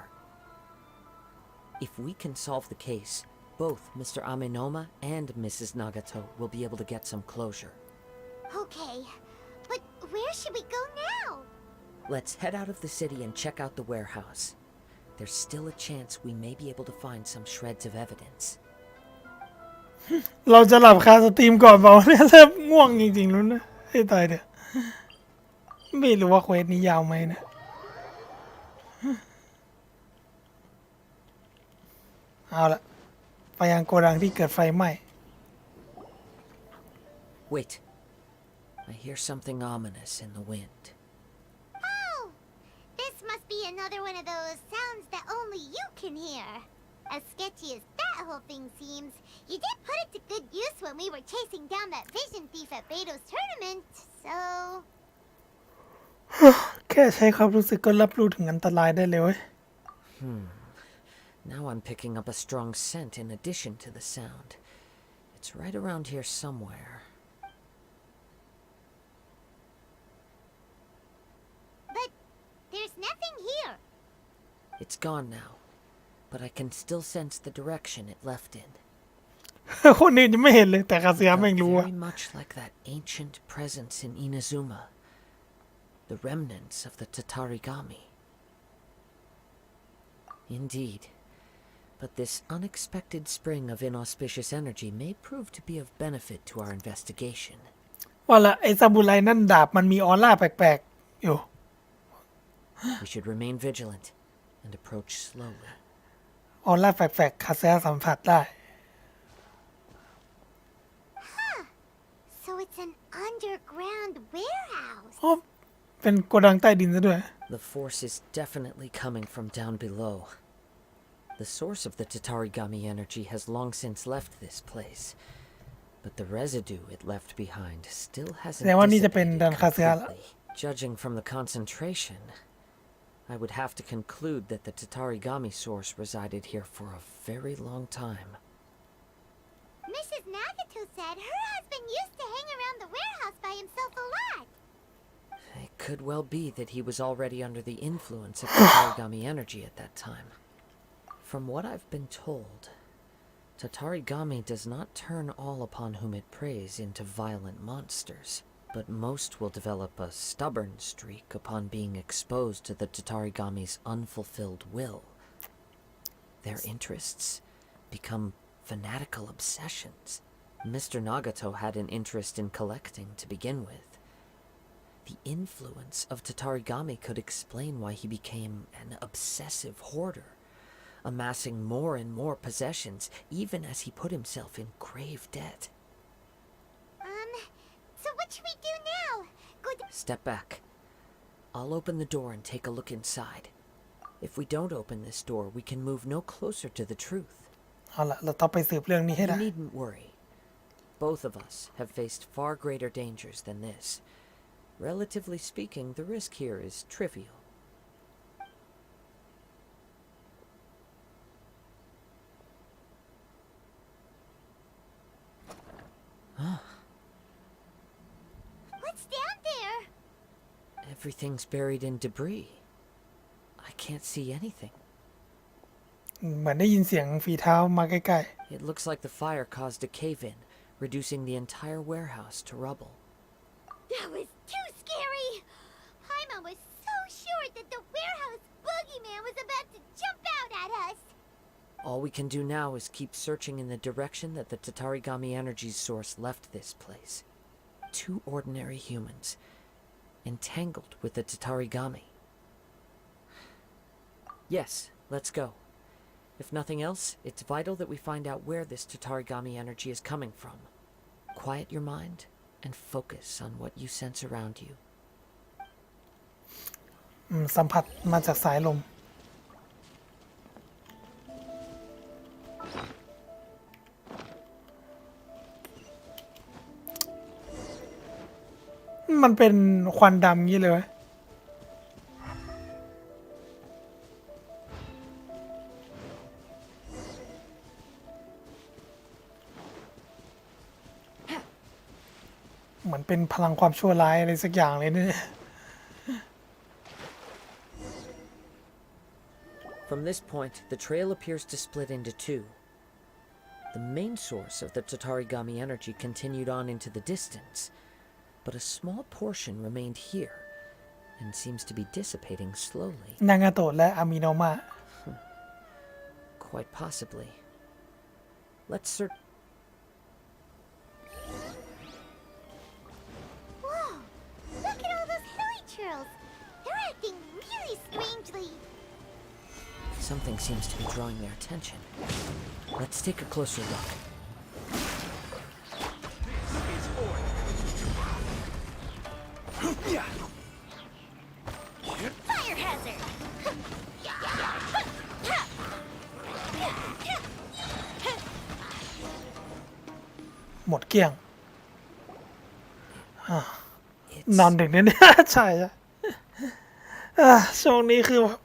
If we can solve the case, both Mr. Amenoma and Mrs. Nagato will be able to get some closure. Okay, but where should we go now? Let's head out of the city and check out the warehouse. There's still a chance we may be able to find some shreds of evidence. เราจะหลับคาสตรีมก่อนเปล่าเนี่ยเริ่มง่วงจริงๆแล้วนะให้ตายเถอะไม่รู้ว่าเควสนี้ยาวไหมนะเอาละไปยังโกดังที่เกิดไฟไหม้ Wait. I hear something ominous in the wind. Oh! This must be another one of those sounds that only you can hear. As sketchy as that whole thing seems, you did put it to good use when we were chasing down that vision thief at Beto's tournament, so... แค่ใช้ความรู้สึกก็รับรู้ถึงอันตรายได้เลยเว้ย Now I'm picking up a strong scent in addition to the sound. It's right around here somewhere. But there's nothing here. It's gone now, but I can still sense the direction it left in. คนอื่นยังไม่เห็นเลยแต่คาเซีย Felt แม่งรู้อะ very much like that ancient presence in Inazuma, the remnants of the Tatarigami. Indeed, but this unexpected spring of inauspicious energy may prove to be of benefit to our investigation. ว่าละไอ้ซามูไรนั่นดาบมันมีออร่าแปลกๆอยู่ We should remain vigilant and approach slowly. ออร่าแปลกๆคาเซียสัมผัสได้ So it's an underground warehouse. อ๋อเป็นโกดังใต้ดินซะด้วย The force is definitely coming from down below. The source of the Tatarigami energy has long since left this place, but the residue it left behind still แส hasn't ดงว่านี่จะเป็น dissipated ดันคาเซียละ completely. Judging from the concentration, I would have to conclude that the Tatarigami source resided here for a very long time. Mrs. Nagato said her husband used to hang around the warehouse by himself a lot. It could well be that he was already under the influence of Tatarigami energy at that time. From what I've been told, Tatarigami does not turn all upon whom it preys into violent monsters, but most will develop a stubborn streak upon being exposed to the Tatarigami's unfulfilled will. Their interests become fanatical obsessions. Mr. Nagato had an interest in collecting to begin with. The influence of Tatarigami could explain why he became an obsessive hoarder, amassing more and more possessions even as he put himself in grave debt. So what should we do now? Step back. I'll open the door and take a look inside. If we don't open this door, we can move no closer to the truth. เอาละเราต้องไปสืบเรื่องนี้ให้ You ได้ needn't worry. Both of us have faced far greater dangers than this. Relatively speaking, the risk here is trivial. What's down there? Everything's buried in debris. I can't see anything. เหมือนได้ยินเสียงฝีเท้ามาใกล้ It looks like the fire caused a cave-in, reducing the entire warehouse to rubble. That was too scary. Paimon was so sure that the warehouse boogeyman was about to jump out at us. All we can do now is keep searching in the direction that the Tatarigami energy source left this place. Two ordinary humans, entangled with the Tatarigami. Yes, let's go. If nothing else, it's vital that we find out where this Tatarigami energy is coming from. Quiet your mind and focus on what you sense around you. สัมผัสมาจากสายลม มันเป็นควันดำงี้เลยเว้ยเหมือนเป็นพลังความชั่วร้ายอะไรสักอย่างเลยเนี่ย From this point, the trail appears to split into two. The main source of the Tatarigami energy continued on into the distance, but a small portion remained here and seems to be dissipating slowly. นางาโตะและอามิโนมะ Quite possibly. Let's search. Whoa! Look at all those hilly churls. They're acting really strangely. Something seems to be drawing their attention. Let's take a closer look. Fire hazard! หมดเกลี้ยง It's นอนดึกเนี่ย ใช่ใช่ช่วงนี้คือแบบ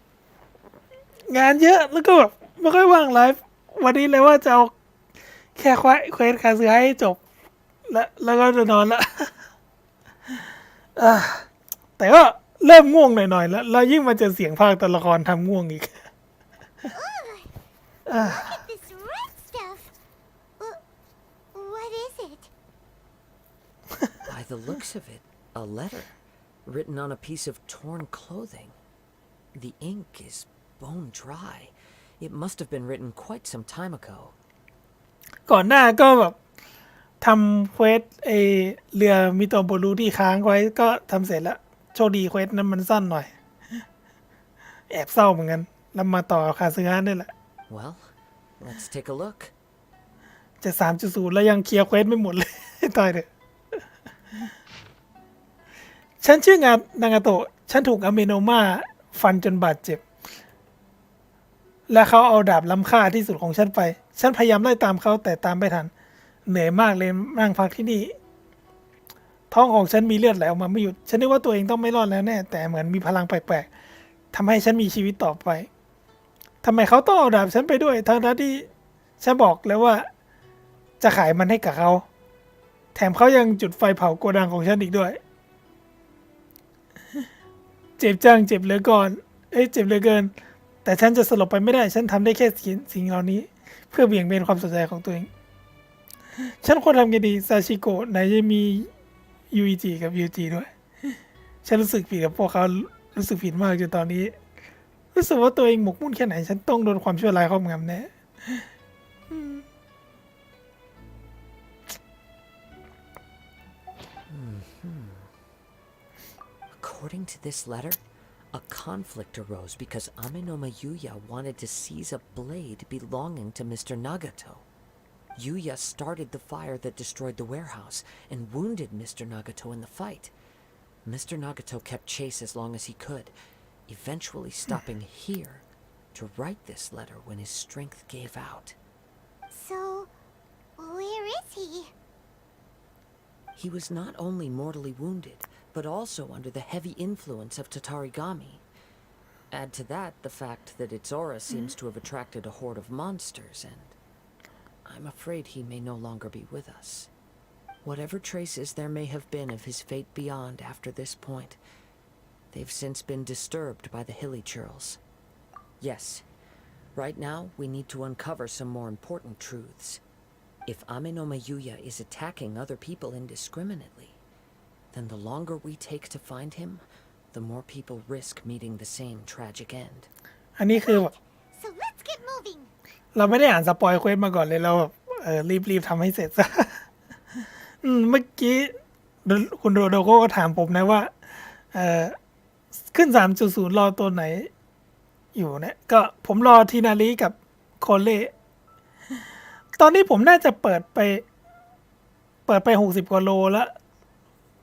งานเยอะแล้วก็แบบไม่ค่อยว่างไลฟ์วันนี้เลยว่าจะเอาแค่เควสคาซึให้จบ แล้วก็จะนอนละ แต่ก็เริ่มง่วงหน่อยๆแล้วยิ่งมาเจอเสียงภาคตัวละครทำง่วงอีก Look at this red stuff. What is it? By the looks of it, a letter written on a piece of torn clothing. The ink is bone dry. It must have been written quite some time ago. ก่อนหน้าก็แบบทำเควสเรือมิโตโบรูที่ค้างไว้ก็ทำเสร็จแล้วโชคดีเควสนั้นมันสั้นหน่อย แอบเศร้าเหมือนกันแล้วมาต่อคาซึฮะนี่แหละ Well, let's take a look. จะ 3.0 แล้วยังเคลียร์เควสไม่หมดเลย ตายเถอะฉันชื่องานนางาโตะฉันถูกอเมโนมาฟันจนบาดเจ็บ และเขาเอาดาบล้ำค่าที่สุดของฉันไป ฉันพยายามไล่ตามเขาแต่ตามไม่ทัน เหนื่อยมากเลยนั่งพักที่นี่ ท้องของฉันมีเลือดไหลออกมาไม่หยุด ฉันนึกว่าตัวเองต้องไม่รอดแล้วแน่ แต่เหมือนมีพลังแปลกๆทำให้ฉันมีชีวิตต่อไปทำไมเขาต้องเอาดาบฉันไปด้วยทั้งที่ฉันบอกแล้วว่าจะขายมันให้กับเขา แถมเขายังจุดไฟเผาโกดังของฉันอีกด้วย เจ็บจังเจ็บเหลือเกิน แต่ฉันจะสลบไปไม่ได้ ฉันทำได้แค่สิ่งเหล่านี้ เพื่อเบี่ยงเบนความสนใจของตัวเอง ฉันควรทำไงดีซาชิโกะไหนจะมียูอิจิกับยูจิด้วย ฉันรู้สึกผิดกับพวกเขารู้สึกผิดมากจนตอนนี้ รู้สึกว่าตัวเองหมกมุ่นแค่ไหน ฉันต้องโดนความชั่วร้ายครอบงำแน่ According to this letter, a conflict arose because Amenoma Yuya wanted to seize a blade belonging to Mr. Nagato. Yuya started the fire that destroyed the warehouse and wounded Mr. Nagato in the fight. Mr. Nagato kept chase as long as he could, eventually stopping here to write this letter when his strength gave out. So, where is he? He was not only mortally wounded, but also under the heavy influence of Tatarigami. Add to that the fact that its aura seems to have attracted a horde of monsters, and I'm afraid he may no longer be with us. Whatever traces there may have been of his fate beyond after this point, they've since been disturbed by the hilly churls. Yes, right now we need to uncover some more important truths. If Ame no Mayuya is attacking other people indiscriminately, then the longer we take to find him, the more people risk meeting the same tragic end. อันนี้คือแบบ So let's get moving. เราไม่ได้อ่านสปอยเควสมาก่อนเลยเราแบบรีบทำให้เสร็จซะ เมื่อกี้คุณโดโดโก้ก็ถามผมนะว่าขึ้น 3.0 รอตัวไหนอยู่เนี่ยก็ผมรอทีนาริกับโคเล่ตอนนี้ผมน่าจะเปิดไป60 กว่าโลแล้ว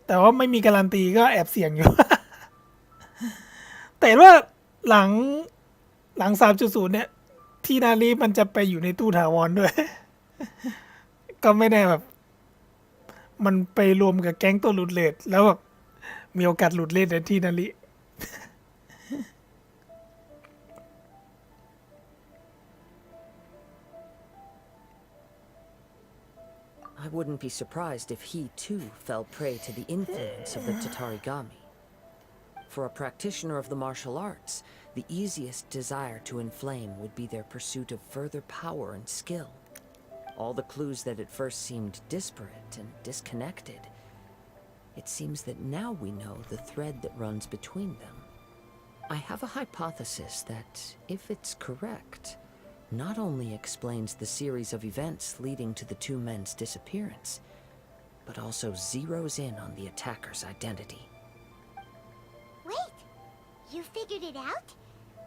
แต่ว่าไม่มีการันตีก็แอบเสี่ยงอยู่ แต่ว่าหลัง 3.0 เนี่ยทีนาริมันจะไปอยู่ในตู้ถาวรด้วย ก็ไม่แน่แบบมันไปรวมกับแก๊งตัวหลุดเลทแล้วแบบมีโอกาสหลุดเลทในทีนาริ I wouldn't be surprised if he too fell prey to the influence of the Tatarigami. For a practitioner of the martial arts, the easiest desire to inflame would be their pursuit of further power and skill. All the clues that at first seemed disparate and disconnected, it seems that now we know the thread that runs between them. I have a hypothesis that, if it's correct, not only explains the series of events leading to the two men's disappearance, but also zeroes in on the attacker's identity. Wait, you figured it out?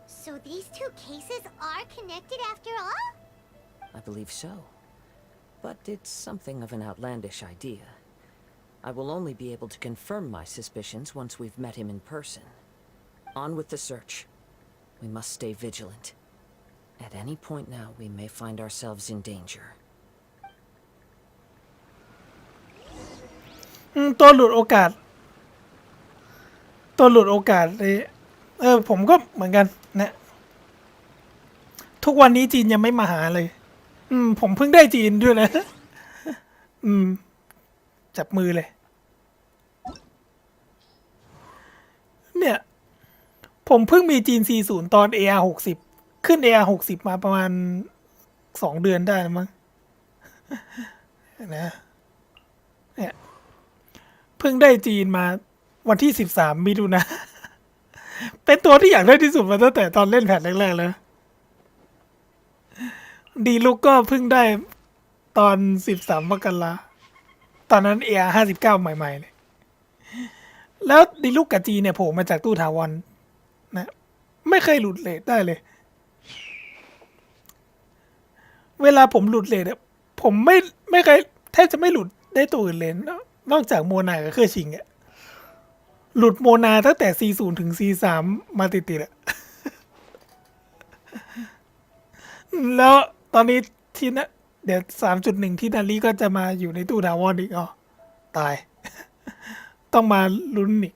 So these two cases are connected after all? I believe so. But it's something of an outlandish idea. I will only be able to confirm my suspicions once we've met him in person. On with the search. We must stay vigilant. At any point now, we may find ourselves in danger. ตัวหลุดโอกาสเลยผมก็เหมือนกันนะทุกวันนี้จีนยังไม่มาหาเลยผมเพิ่งได้จีนด้วยนะจับมือเลยเนี่ยผมเพิ่งมีจีน 40 ตอน AR 60ขึ้น AR 60มาประมาณ2 เดือนได้มั้งนะเนี่ยเพิ่งได้จีนมาวันที่13 มิถุนายนเป็นตัวที่อยากได้ที่สุดมาตั้งแต่ตอนเล่นแพทแรกๆแล้วดีลุกก็เพิ่งได้ตอน13 มกราตอนนั้น AR 59ใหม่ๆเลยแล้วดีลุกกับจีเนี่ยโผล่มาจากตู้ถาวรนะไม่เคยหลุดเรทได้เลยเวลาผมหลุดเรทผมไม่เคยแทบจะไม่หลุดได้ตัวอื่นเลยนอกจากโมนากับเครือชิงหลุดโมนาตั้งแต่ C0 ถึง C3 มาติดๆแล้วตอนนี้ที่นะเดี๋ยว 3.1 ที่นารีก็จะมาอยู่ในตู้ถาวรอีกตาย ต้องมาลุ้นอีก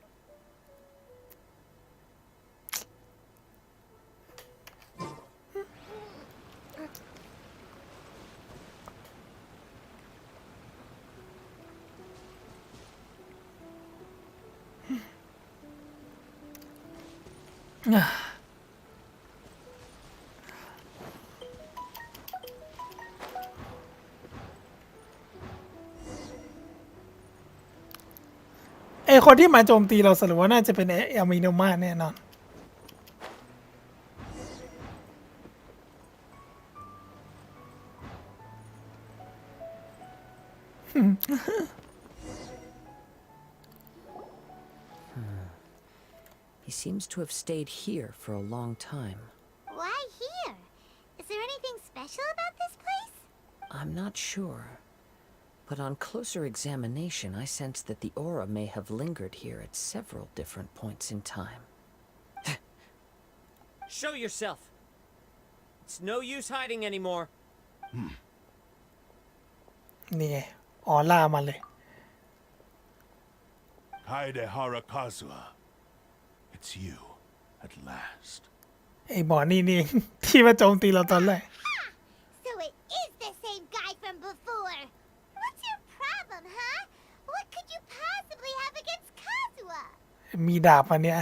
คนที่มาโจมตีเราสรุปว่าน่าจะเป็นเอลมิโนมาแน่นอน He seems to have stayed here for a long time. Why here? Is there anything special about this place? I'm not sure. But on closer examination, I sense that the aura may have lingered here at several different points in time. Show yourself! It's no use hiding anymore. นี่ไงออร่ามาเลย Kaidehara Kazuha, it's you, at last. ไอ้หมอนี่นี่ ที่มาโจมตีเราตอนแรก So it is the same guy from before. What's your problem, huh? What could you possibly have against Kazuha? มีดาบมาเนี่ย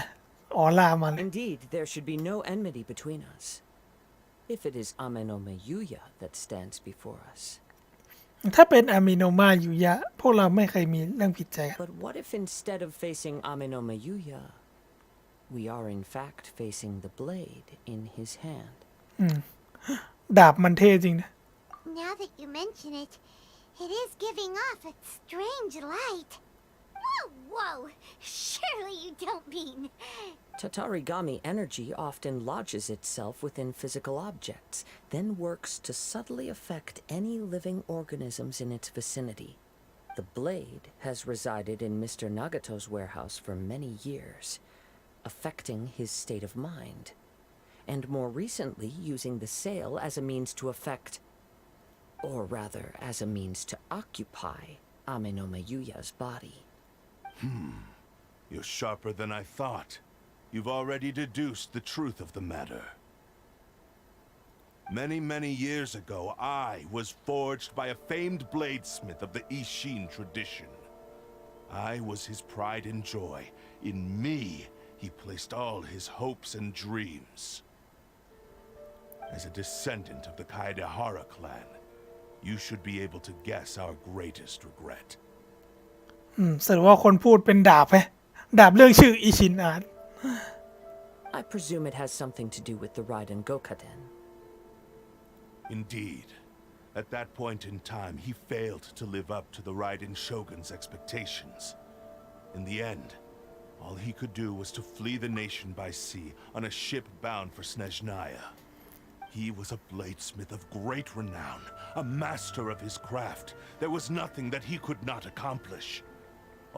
ออร่ามาเลย Indeed, there should be no enmity between us. If it is Ameno Mayuya that stands before us. ถ้าเป็นอามิโนมาอยู่ยะ พวกเราไม่เคยมีเรื่องผิดใจกัน But what if instead of facing Ameno Mayuya, we are in fact facing the blade in his hand? ดาบมันเท่จริงนะ Now that you mention it, it is giving off a strange light. Whoa, whoa! Surely you don't mean... Tatarigami energy often lodges itself within physical objects, then works to subtly affect any living organisms in its vicinity. The blade has resided in Mr. Nagato's warehouse for many years, affecting his state of mind, and more recently using the sale as a means to affect, or rather as a means to occupy, Ameno Mayuya's body. You're sharper than I thought. You've already deduced the truth of the matter. Many, many years ago, I was forged by a famed bladesmith of the Ishin tradition. I was his pride and joy. In me, he placed all his hopes and dreams. As a descendant of the Kaidehara clan, you should be able to guess our greatest regret. แสดงว่าคนพูดเป็นดาบไหมดาบเรื่องชื่ออิชินอาร์ต I presume it has something to do with the Raiden Gokaden. Indeed. At that point in time, he failed to live up to the Raiden Shogun's expectations. In the end, all he could do was to flee the nation by sea on a ship bound for Snezhnaya. He was a bladesmith of great renown, a master of his craft. There was nothing that he could not accomplish.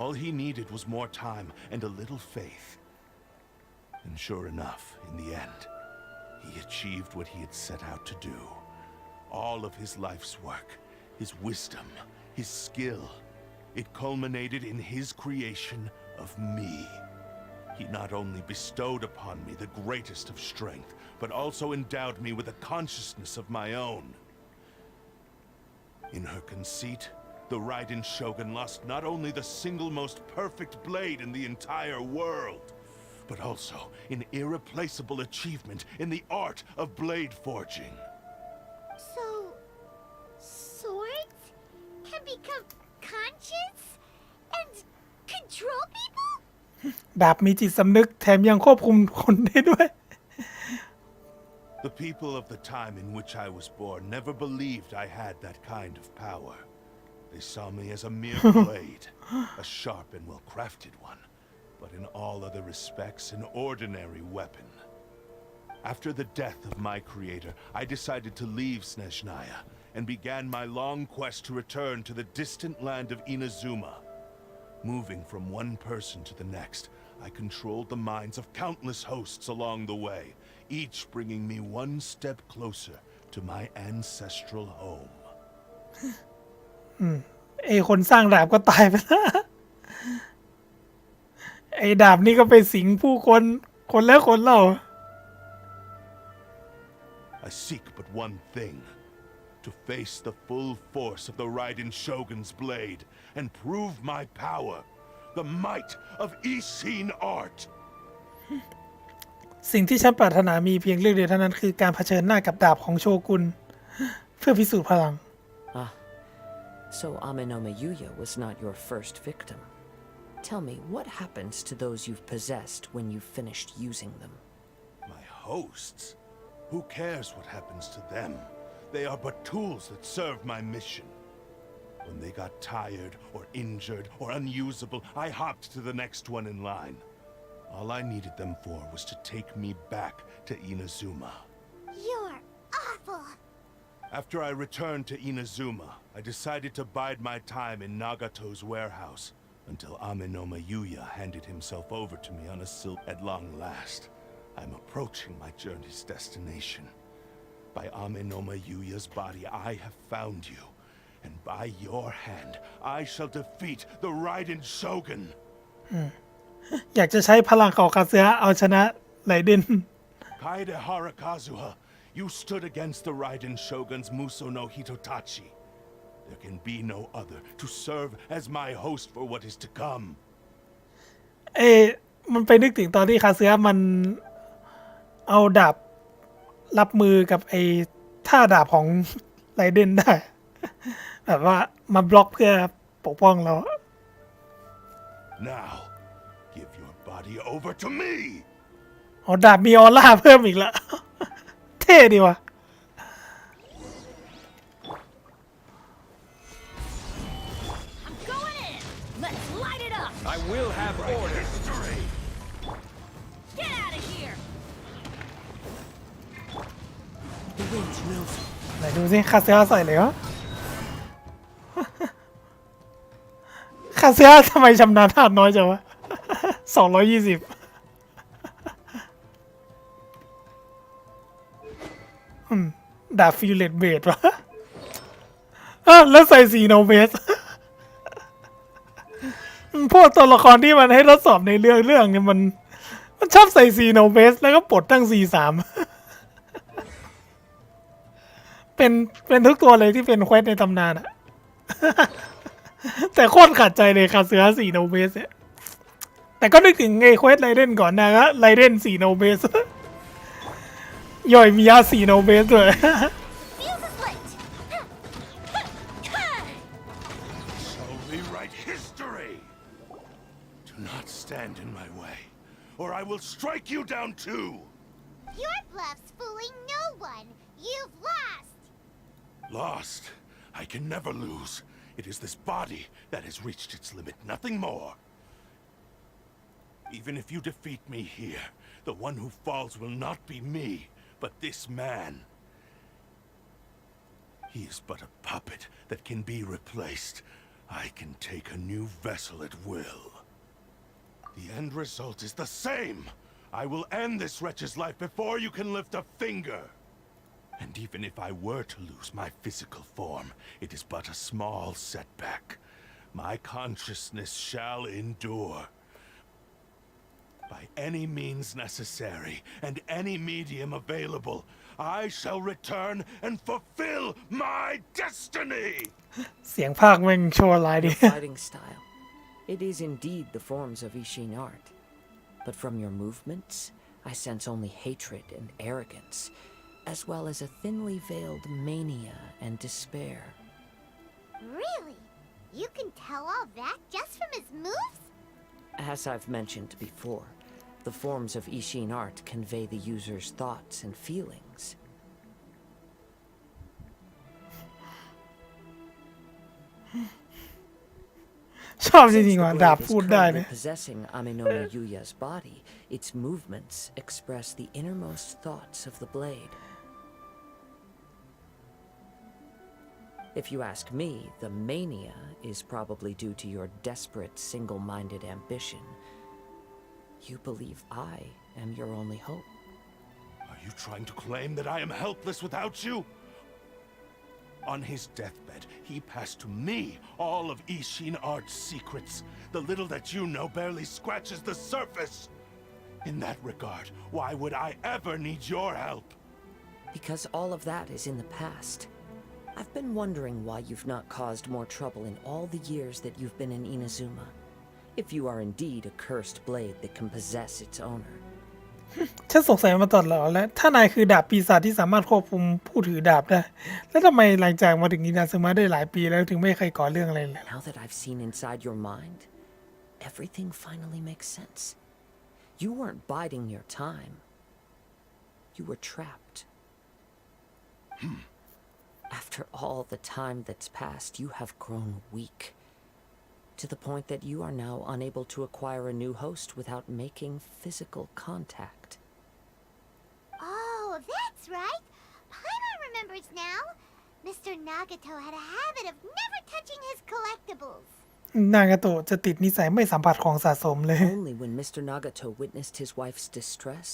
All he needed was more time and a little faith. And sure enough, in the end, he achieved what he had set out to do. All of his life's work, his wisdom, his skill, it culminated in his creation of me. He not only bestowed upon me the greatest of strength, but also endowed me with a consciousness of my own. In her conceit, the Raiden Shogun lost not only the single most perfect blade in the entire world, but also an irreplaceable achievement in the art of blade forging. So... swords can become conscious and control people? ดาบมีจิตสำนึกแถมยังควบคุมคนได้ด้วย The people of the time in which I was born never believed I had that kind of power. They saw me as a mere blade, a sharp and well-crafted one, but in all other respects an ordinary weapon. After the death of my creator, I decided to leave Snezhnaya and began my long quest to return to the distant land of Inazuma. Moving from one person to the next, I controlled the minds of countless hosts along the way, each bringing me one step closer to my ancestral home. ไอ้คนสร้างดาบก็ตายไปแล้ว ไอ้ดาบนี่ก็ไปสิงผู้คนคนแล้วคนเล่า I seek but one thing, to face the full force of the Raiden Shogun's blade and prove my power, the might of Ishin art. สิ่งที่ฉันปรารถนามีเพียงเรื่องเดียวเท่านั้นคือการเผชิญหน้ากับดาบของโชกุนเพื่อพิสูจน์พลัง Ah, so Ameno Mayuya was not your first victim. Tell me, what happens to those you've possessed when you've finished using them? My hosts? Who cares what happens to them? They are but tools that serve my mission. When they got tired or injured or unusable, I hopped to the next one in line. All I needed them for was to take me back to Inazuma. You're awful. After I returned to Inazuma, I decided to bide my time in Nagato's warehouse until Ameno Mayuya handed himself over to me on a silk. At long last, I'm approaching my journey's destination. By Ameno Mayuya's body, I have found you, and by your hand, I shall defeat the Raiden Shogun. อยากจะใช้พลังของคาซึฮะเอาชนะไรเดน Kaedehara Kazuha, you stood against the Raiden Shogun's Muso no Hitotachi. There can be no other to serve as my host for what is to come. มันไปนึกถึงตอนที่คาซึฮะมันเอาดาบรับมือกับท่าดาบของไรเดนได้ แบบว่ามาบล็อกเพื่อปกป้องเรา Now, give your body over to me. อ๋อดาบมีออร่าเพิ่มอีกแล้ว เท่ดีว่ะ Going in! Let's light it up! I will have order. Get out of here! ไหนดูสิคาซึฮะใส่เลยวะ คาซึฮะทำไมชำนาญท่าน้อยจังวะ 220 ดาบฟิวเลตเบดวะ แล้วใส่สีโนเบส พวกตัวละครที่มันให้ทดสอบในเรื่องเนี่ยมันชอบใส่สีโนเบสแล้วก็ปลดตั้งC3 เป็นทุกตัวเลยที่เป็นเควสในตำนานอะ แต่โคตรขัดใจเลยคาซึฮะสีโนเบสเนี่ยแต่ก็นึกถึงไอ้เควสไรเดนก่อนนะไรเดนสีโนเบส ย่อยมียาสีโนเบสด้วย Fuse is lit. Shall we write history? Do not stand in my way, or I will strike you down too. Your bluff's fooling no one. You've lost. Lost? I can never lose. It is this body that has reached its limit, nothing more. Even if you defeat me here, the one who falls will not be me, but this man. He is but a puppet that can be replaced. I can take a new vessel at will. The end result is the same. I will end this wretch's life before you can lift a finger. And even if I were to lose my physical form, it is but a small setback. My consciousness shall endure. By any means necessary and any medium available, I shall return and fulfill my destiny! เสียงภาคแม่งโชว์อะไรดิ Your fighting style. It is indeed the forms of Ishin art. But from your movements, I sense only hatred and arrogance, as well as a thinly veiled mania and despair. Really? You can tell all that just from his moves? As I've mentioned before, the forms of Ishin art convey the user's thoughts and feelings. ชอบจริงๆ Since ว่ะ the ดาบ blade is พูดได้ currently เนี่ย possessing Amenono Yuya's body, its movements express the innermost thoughts of the blade. If you ask me, the mania is probably due to your desperate, single-minded ambition. You believe I am your only hope. Are you trying to claim that I am helpless without you? On his deathbed, he passed to me all of Ishin Art's secrets. The little that you know barely scratches the surface. In that regard, why would I ever need your help? Because all of that is in the past. I've been wondering why you've not caused more trouble in all the years that you've been in Inazuma. If you are indeed a cursed blade that can possess its owner. ฉันสงสัยมาตลอดแล้วถ้านายคือดาบปีศาจที่สามารถควบคุมผู้ถือดาบได้ แล้วทำไมหลังจากมาถึงอินาซึมะได้หลายปีแล้วถึงไม่เคยก่อเรื่องอะไรเลย Now that I've seen inside your mind, everything finally makes sense. You weren't biding your time. You were trapped. After all the time that's passed, you have grown weak. To the point that you are now unable to acquire a new host without making physical contact. Oh, that's right. Paimon remembers now. Mr. Nagato had a habit of never touching his collectibles. นางาโตะจะติดนิสัยไม่สัมผัสของสะสมเลย Only when Mr. Nagato witnessed his wife's distress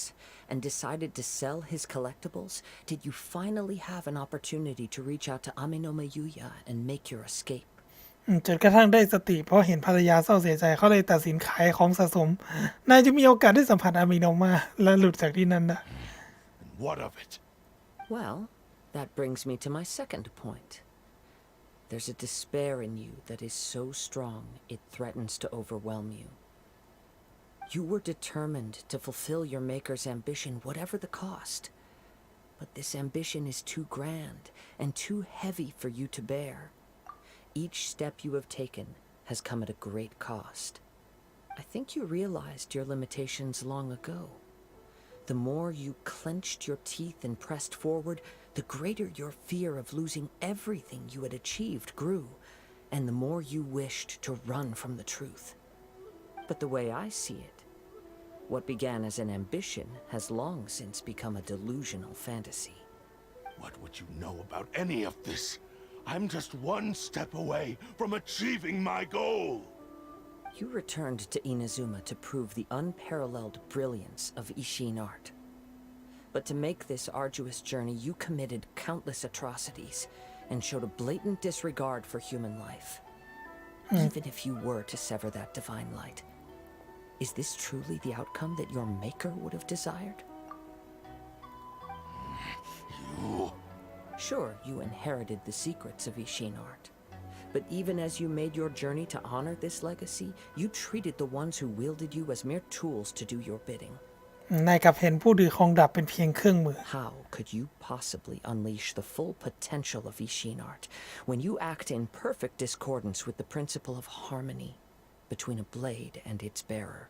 and decided to sell his collectibles did you finally have an opportunity to reach out to Aminoma Yuya and make your escape. จนกระทั่งได้สติเพราะเห็นภรรยาเศร้าเสียใจเขาเลยตัดสินขายของสะสม นายจะมีโอกาสได้สัมผัสอามิโนมาและหลุดจากที่นั่นนะ And what of it? Well, that brings me to my second point. There's a despair in you that is so strong it threatens to overwhelm you. You were determined to fulfill your maker's ambition whatever the cost. But this ambition is too grand and too heavy for you to bear. Each step you have taken has come at a great cost. I think you realized your limitations long ago. The more you clenched your teeth and pressed forward, the greater your fear of losing everything you had achieved grew, and the more you wished to run from the truth. But the way I see it, what began as an ambition has long since become a delusional fantasy. What would you know about any of this? I'm just one step away from achieving my goal. You returned to Inazuma to prove the unparalleled brilliance of Ishin art. But to make this arduous journey, you committed countless atrocities and showed a blatant disregard for human life. Even if you were to sever that divine light, is this truly the outcome that your maker would have desired? You... Sure, you inherited the secrets of Ishin art. But even as you made your journey to honor this legacy, you treated the ones who wielded you as mere tools to do your bidding. นายกลับเห็นผู้ถือของดาบเป็นเพียงเครื่องมือ How could you possibly unleash the full potential of Ishin art when you act in perfect discordance with the principle of harmony between a blade and its bearer?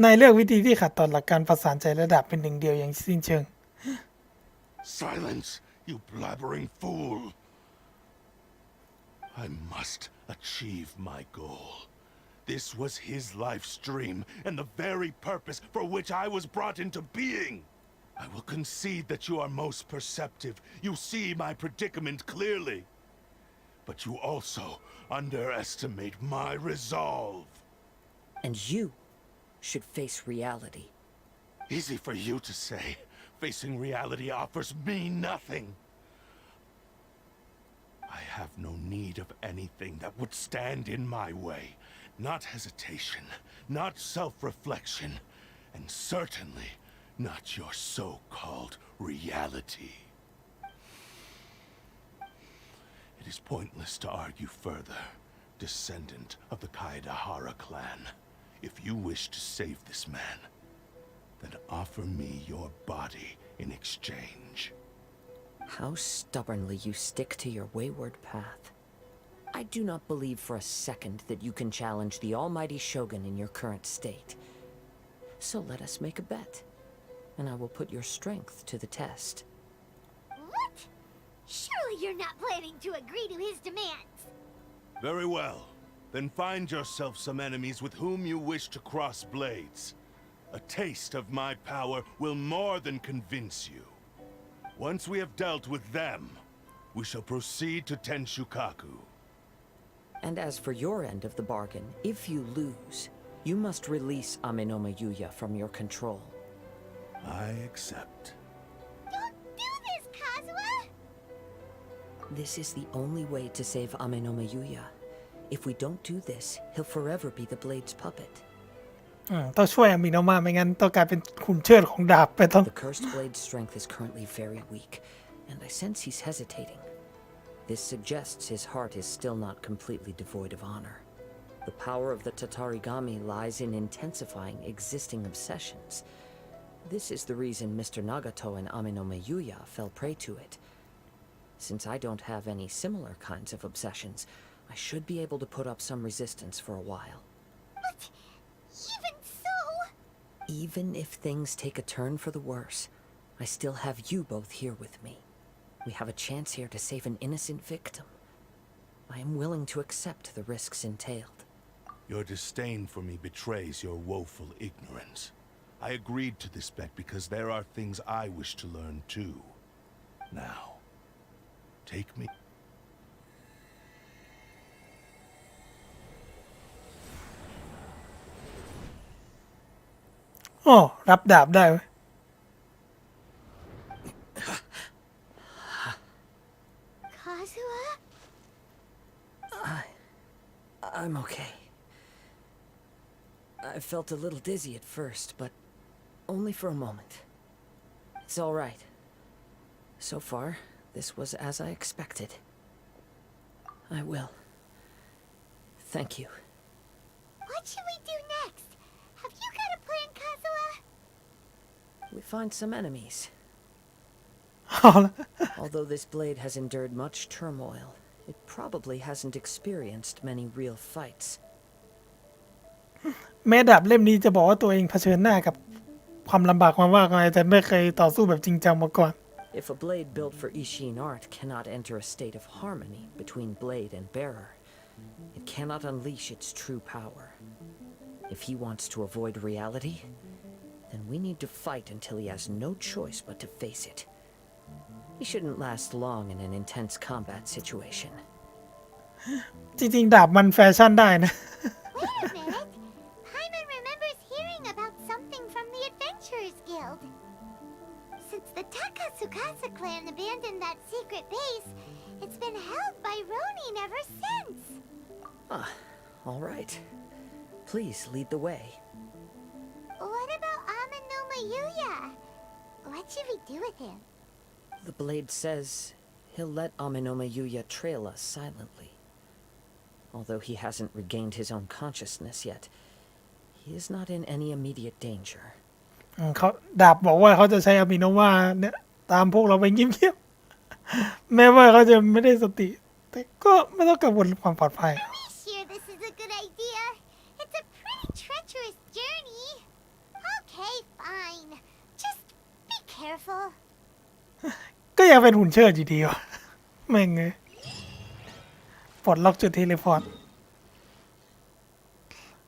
นายเลือกวิธีที่ขัดต่อหลักการประสานใจและดาบเป็นหนึ่งเดียวอย่างสิ้นเชิง Silence, you blabbering fool. I must achieve my goal. This was his life's dream and the very purpose for which I was brought into being. I will concede that you are most perceptive. You see my predicament clearly. But you also underestimate my resolve. And you should face reality. Easy for you to say. Facing reality offers me nothing. I have no need of anything that would stand in my way. Not hesitation, not self-reflection, and certainly not your so-called reality. It is pointless to argue further, descendant of the Kaedahara clan. If you wish to save this man, then offer me your body in exchange. How stubbornly you stick to your wayward path. I do not believe for a second that you can challenge the almighty Shogun in your current state. So let us make a bet, and I will put your strength to the test. What? Surely you're not planning to agree to his demands. Very well. Then find yourself some enemies with whom you wish to cross blades. A taste of my power will more than convince you. Once we have dealt with them, we shall proceed to Tenshukaku. And as for your end of the bargain, if you lose, you must release Aminoma Yuya from your control. I accept. Don't do this, Kazuha! This is the only way to save Aminoma Yuya. If we don't do this, he'll forever be the Blade's puppet. ต้องช่วยอามิโนมาไม่งั้นต้องกลายเป็นขุนเชิดของดาบไปต้อง The cursed blade's strength is currently very weak, and I sense he's hesitating. This suggests his heart is still not completely devoid of honor. The power of the Tatarigami lies in intensifying existing obsessions. This is the reason Mr. Nagato and Aminoma Yuya fell prey to it. Since I don't have any similar kinds of obsessions, I should be able to put up some resistance for a while. But even so... Even if things take a turn for the worse, I still have you both here with me. We have a chance here to save an innocent victim. I am willing to accept the risks entailed. Your disdain for me betrays your woeful ignorance. I agreed to this bet because there are things I wish to learn too. Now, take me... อ๋อรับดาบได้เว้ย Kazuha? I'm okay. I felt a little dizzy at first, but only for a moment. It's all right. So far, this was as I expected. I will. Thank you. What should we do next? Have you got a plan, Kazuha? We find some enemies. เอาละ Although this blade has endured much turmoil, it probably hasn't experienced many real fights. แม้ดาบเล่มนี้จะบอกว่าตัวเองเผชิญหน้ากับความลำบากมามากมายแต่ไม่เคยต่อสู้แบบจริงจังมาก่อน If a blade built for Ishin art cannot enter a state of harmony between blade and bearer, it cannot unleash its true power. If he wants to avoid reality, then we need to fight until he has no choice but to face it. He shouldn't last long in an intense combat situation. จริงๆดาบมันแฟชั่นได้นะ Wait a minute. Paimon remembers hearing about something from the Adventurers Guild. Since the Takasukasa clan abandoned that secret base, it's been held by Ronin ever since. All right. Please lead the way. What about Amanuma Yuya? What should we do with him? The blade says he'll let Aminoma Yuya trail us silently. Although he hasn't regained his own consciousness yet, he is not in any immediate danger. เขาดาบบอกว่าเขาจะใช้อามิโนวาเนี่ยตามพวกเราไปเงียบๆแม้ว่าเขาจะไม่ได้สติ แต่ก็ไม่ต้องกังวลความปลอดภัย Are we sure this is a good idea? It's a pretty treacherous journey. Okay, fine. Just be careful. ก็ยังเป็นหุ่นเชิดอยู่ดีวะแม่งเลยปลดล็อกจุดเทเลพอร์ต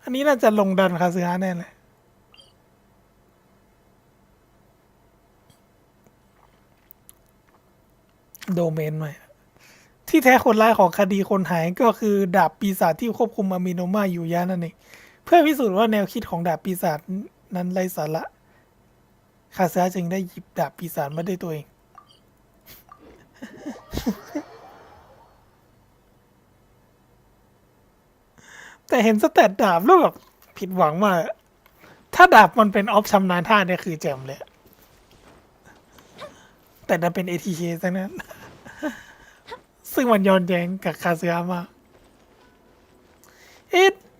อันนี้น่าจะลงดันคาซึฮะแน่เลย โดเมนใหม่ ที่แท้คนร้ายของคดีคนหายก็คือดาบปีศาจที่ควบคุมอามิโนมาอยู่ยานั่นเองเพื่อพิสูจน์ว่าแนวคิดของดาบปีศาจนั้นไร้สาระคาซึฮะจึงได้หยิบดาบปีศาจมาด้วยตัวเอง แต่เห็นสเตตดาบแล้วแบบผิดหวังมากถ้าดาบมันเป็นออฟชำนาญท่าเนี่ยคือแจ่มเลย แต่นั่นเป็น ATK ซะนั้น ซึ่งมันย้อนแย้งกับคาซึฮะมาก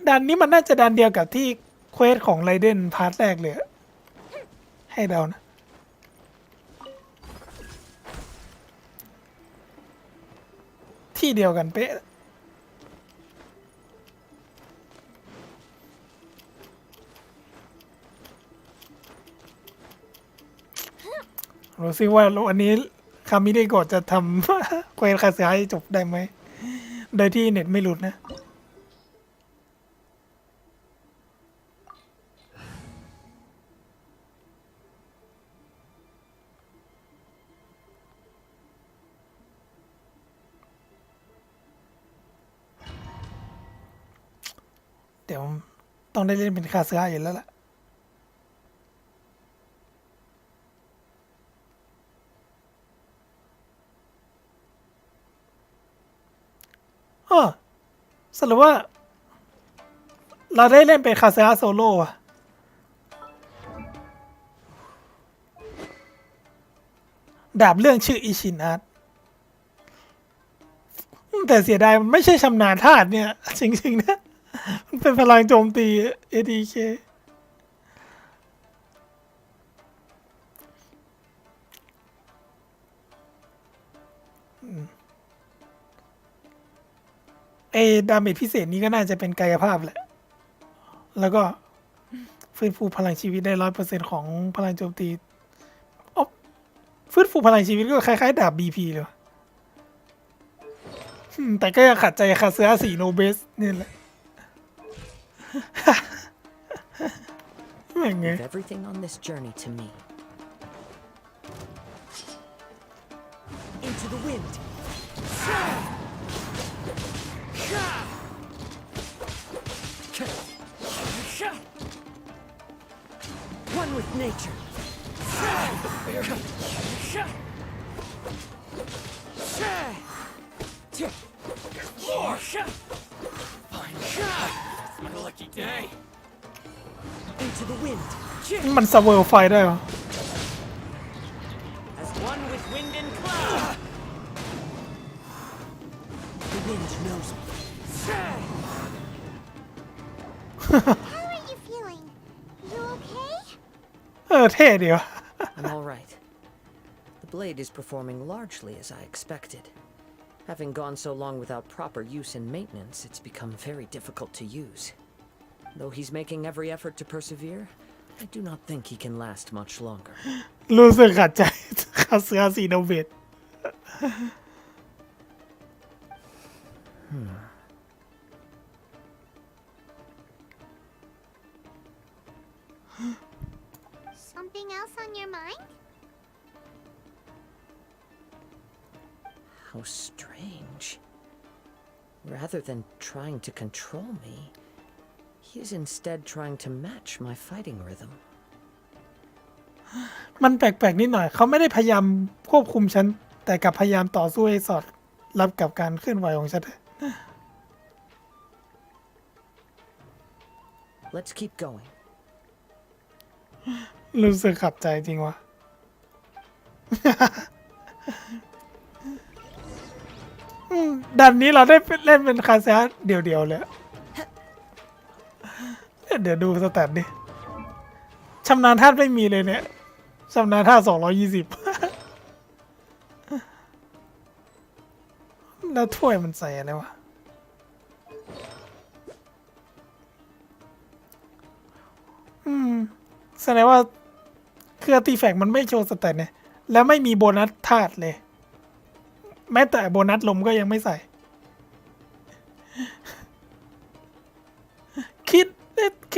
ดันนี้มันน่าจะดันเดียวกับที่เควสของไรเดนพาร์ทแรกเลย ให้เดานะ ที่เดียวกันเป๊ะ รู้สิว่าวันนี้คามิได้กดจะทำ เควสคาซึฮะให้จบได้ไหม โดยที่เน็ตไม่หลุดนะ เดี๋ยวต้องได้เล่นเป็นคาซึฮะอยู่แล้วล่ะ สรุปว่าเราได้เล่นเป็นคาซึฮะโซโล่อะดาบเรื่องชื่ออิชินอาร์ตแต่เสียดายมันไม่ใช่ชำนาญธาตุเนี่ย จริงๆนะ มันเป็นพลังโจมตี ADK ดาเมจพิเศษนี้ก็น่าจะเป็นกายภาพแหละ แล้วก็ฟื้นฟูพลังชีวิตได้ 100% ของพลังโจมตีฟื้นฟูพลังชีวิตก็คล้ายๆดาบ BP เลยแต่ก็ยังขัดใจคาซึฮะ4โนเบสนี่แหละ Leave everything on this journey to me. Into the wind. One with nature. My lucky day. Into the wind. มันสเวิร์ไฟได้เหรอ As one with wind and cloud. The wind knows me. How are you feeling? You okay? เท่ดีวะ I'm all right. The blade is performing largely as I expected. Having gone so long without proper use and maintenance, it's become very difficult to use. Though he's making every effort to persevere, I do not think he can last much longer. รู้สึกขัดใจคาเสือสีโนเบต Something else on your mind? How strange. Rather than trying to control me, he is instead trying to match my fighting rhythm. มันแปลกๆนิดหน่อย เขาไม่ได้พยายามควบคุมฉัน แต่กลับพยายามต่อสู้ให้สอดรับกับการเคลื่อนไหวของฉัน Let's keep going. รู้สึกขัดใจจริงวะ ดันนี้เราได้เล่นเป็นคาเซียเดี่ยวๆเลย เดี๋ยวดูสแตทดิชำนาญธาตุไม่มีเลยเนี่ยชำนาญธาตุ220 แล้วถ้วยมันใส่อะไรวะ แสดงว่าเครื่องตีแฟกมันไม่โชว์สแตทเนี่ยแล้วไม่มีโบนัสธาตุเลย แม้แต่โบนัสลมก็ยังไม่ใส่ คิ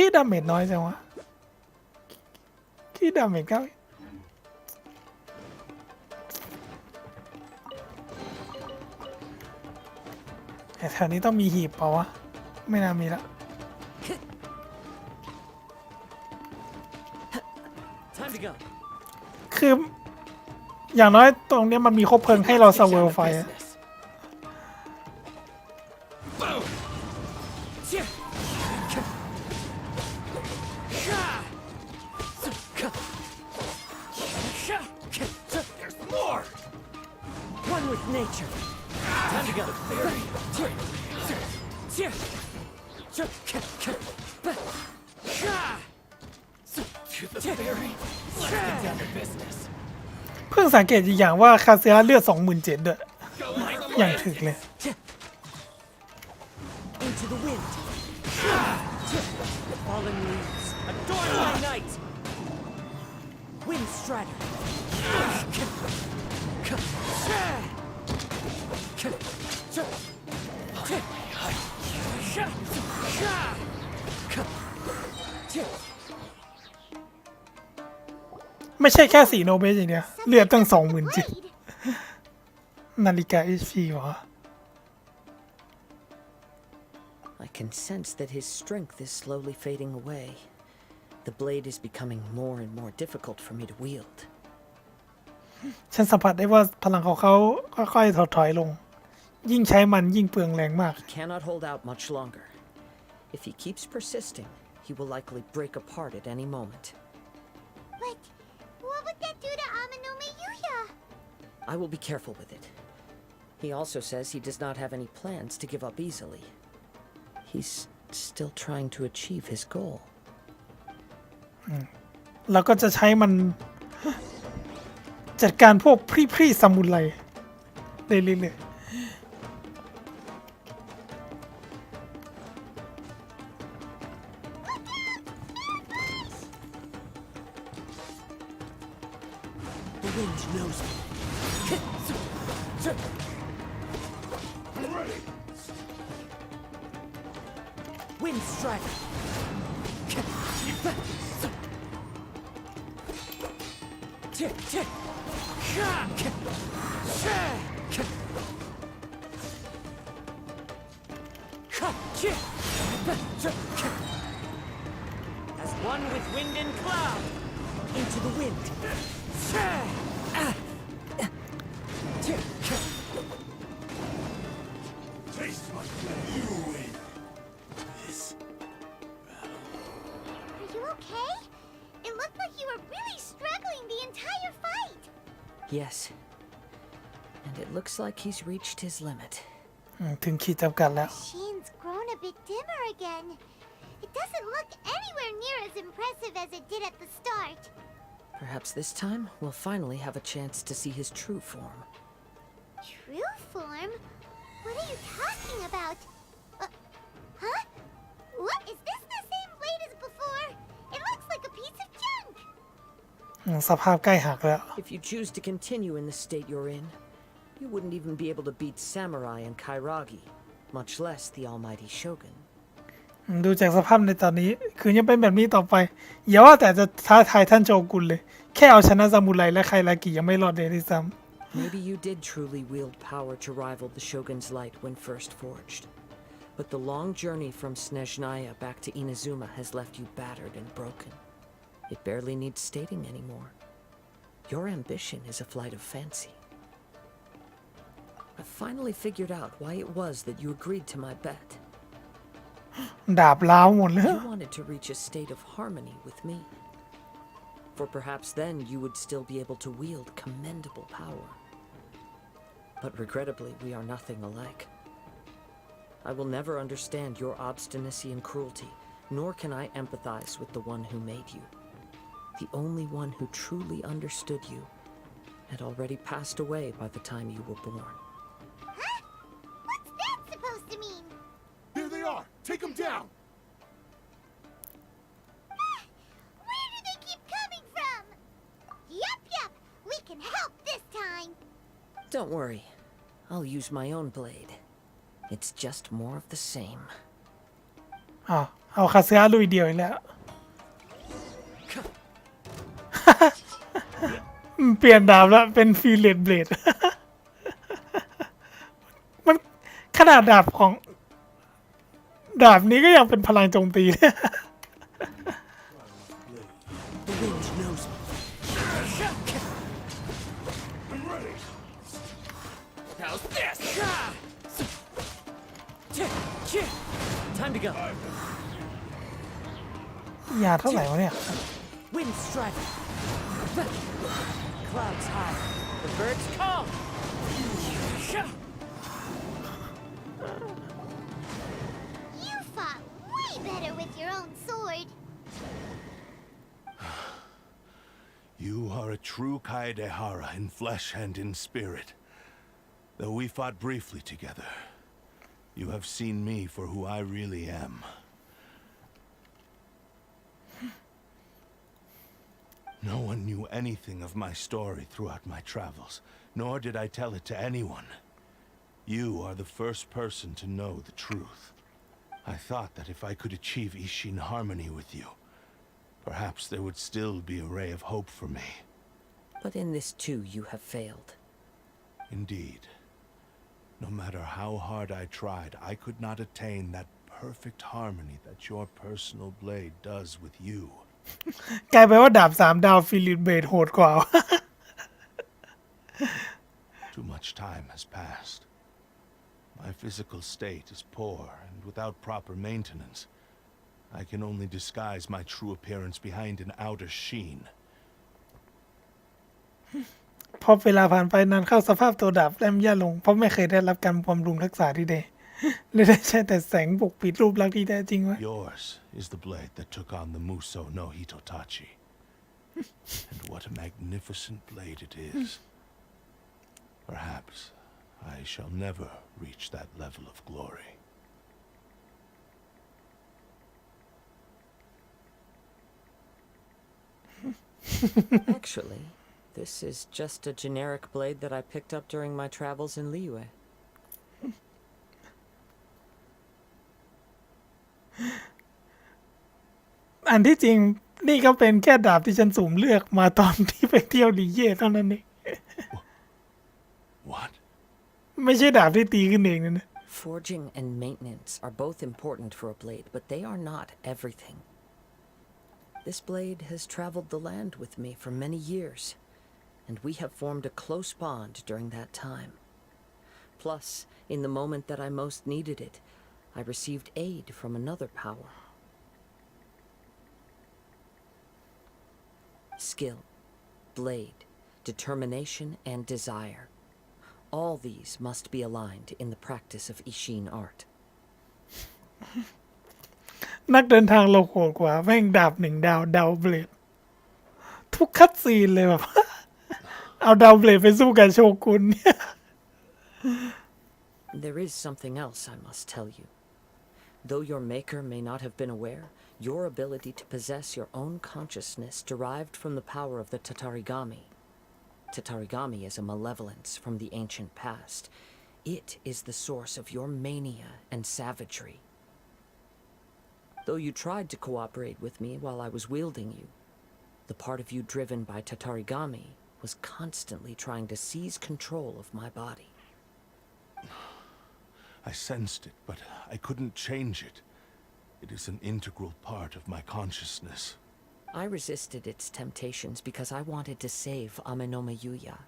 ดดาเมจน้อยจังวะคิดดาเมจก็แต่แถวนี้ต้องมีหีบเปล่าวะ ไม่น่ามีแล้ว Time to go. คืออย่างน้อยตรงเนี้ยมันมีคบเพลิงให้เราสเวิร์ไฟอะ There's more. One with nature. Time to go. To the ferry. Let's get down to business. เพิ่งสังเกตอีกอย่างว่าคาเซียเลือด 27,000 ด้วย Go like the อย่าง wind. ถึกเลย Into the wind. Fallen leaves. Adorn my night. Wind strider.ไม่ใช่แค่สีโนเบสอย่างเดียวเลือดตั้ง 27,000 Blade. นาฬิกา HP วะ I can sense that his strength is slowly fading away. The blade is becoming more and more difficult for me to wield. ฉันสัมผัสได้ว่าพลังของเขาค่อยๆถดถอยลง ยิ่งใช้มันยิ่งเปลืองแรงมาก He cannot hold out much longer. If he keeps persisting, he will likely break apart at any moment. But what would that do to Amanome Yuya? I will be careful with it. He also says he does not have any plans to give up easily. He's still trying to achieve his goal. เราก็จะใช้มัน จัดการพวกพรีซามูไรได้เรื่อยๆ The wind knows me. Wind strider. As one with wind and cloud. into the wind. Taste my blood. You win. This Are you okay? It looked like you were really struggling the entire fight. Yes. And it looks like he's reached his limit. ถึงขีดจำกัดแล้ว Machine's grown a bit dimmer again. It doesn't look anywhere near as impressive as it did at the start. Perhaps this time we'll finally have a chance to see his true form. True form? What are you talking about? Huh? What? Is this the same blade as before? It looks like a piece of junk. สภาพใกล้หักแล้ว If you choose to continue in the state you're in, you wouldn't even be able to beat Samurai and Kairagi, much less the almighty Shogun. ดูจากสภาพในตอนนี้คือยังเป็นแบบนี้ต่อไปอย่าว่าแต่จะท้าทายท่านโชกุนเลยแค่เอาชนะซามูไรและไครากิยังไม่รอดเลยด้วยซ้ Maybe you did truly wield power to rival the Shogun's light when first forged. But the long journey from Snezhnaya back to Inazuma has left you battered and broken. It barely needs stating anymore. Your ambition is a flight of fancy. I finally figured out why it was that you agreed to my bet. ำดาบล้าวหมดเลย You wanted to reach a state of harmony with me. For perhaps then you would still be able to wield commendable power. But regrettably, we are nothing alike. I will never understand your obstinacy and cruelty, nor can I empathize with the one who made you. The only one who truly understood you had already passed away by the time you were born. Huh? What's that supposed to mean? There they are. Take them down. Where do they keep coming from? Yup. We can help this time. Don't worry. I'll use my own blade. It's just more of the same. เอาคาเซียลุยเดียวอีกแล้ว เปลี่ยนดาบแล้วเป็นฟีเลตเบลด มันขนาดดาบของดาบนี้ก็ยังเป็นพลังโจมตีเลย The wind knows me. I'm ready. How's this? Time to go. ยาเท่าไหร่วะเนี่ย Wind strike. Clouds high. The birds come. You fought way better with your own sword. You are a true Kaedehara in flesh and in spirit. Though we fought briefly together, you have seen me for who I really am. No one knew anything of my story throughout my travels, nor did I tell it to anyone. You are the first person to know the truth. I thought that if I could achieve Ishin harmony with you, perhaps there would still be a ray of hope for me. But in this too, you have failed. Indeed. No matter how hard I tried, I could not attain that perfect harmony that your personal blade does with you. กลายเป็นว่าดาบ3 ดาวฟีเลตเบลดโหดกว่า Too much time has passed. My physical state is poor, and without proper maintenance, I can only disguise my true appearance behind an outer sheen. พอเวลาผ่านไปนานเข้าสภาพตัวดาบแต้มย่าลงเพราะไม่เคยได้รับการบำรุงรักษาที่ดีเลยได้ใช้แต่แสงปกปิดรูปลักษณ์ที่แท้จริงไว้ Yours is the blade that took on the Muso no Hitotachi. And what a magnificent blade it is. Perhaps I shall never reach that level of glory. Actually, this is just a generic blade that I picked up during my travels in Liyue. อันที่จริงนี่ก็เป็นแค่ดาบที่ฉันสุ่มเลือกมาตอนที่ไปเที่ยวลีเย่เท่านั้นเอง What? ไม่ใช่ดาบที่ตีขึ้นเองนะ Forging and maintenance are both important for a blade, but they are not everything. This blade has traveled the land with me for many years, and we have formed a close bond during that time. Plus, in the moment that I most needed it, I received aid from another power. Skill, blade, determination, and desire. All these must be aligned in the practice of Ishin art. นักเดินทางเราโหดกว่าแม่งดาบ1 ดาวดาวเบลดทุกคัดซีนเลยแบบ เอาดาวเบลดไปสู้กับโชกุนเนี่ย There is something else I must tell you. Though your maker may not have been aware, your ability to possess your own consciousness derived from the power of the Tatarigami. Tatarigami is a malevolence from the ancient past. It is the source of your mania and savagery. Though you tried to cooperate with me while I was wielding you, the part of you driven by Tatarigami was constantly trying to seize control of my body. I sensed it, but I couldn't change it. It is an integral part of my consciousness. I resisted its temptations because I wanted to save Amenoma Yuya.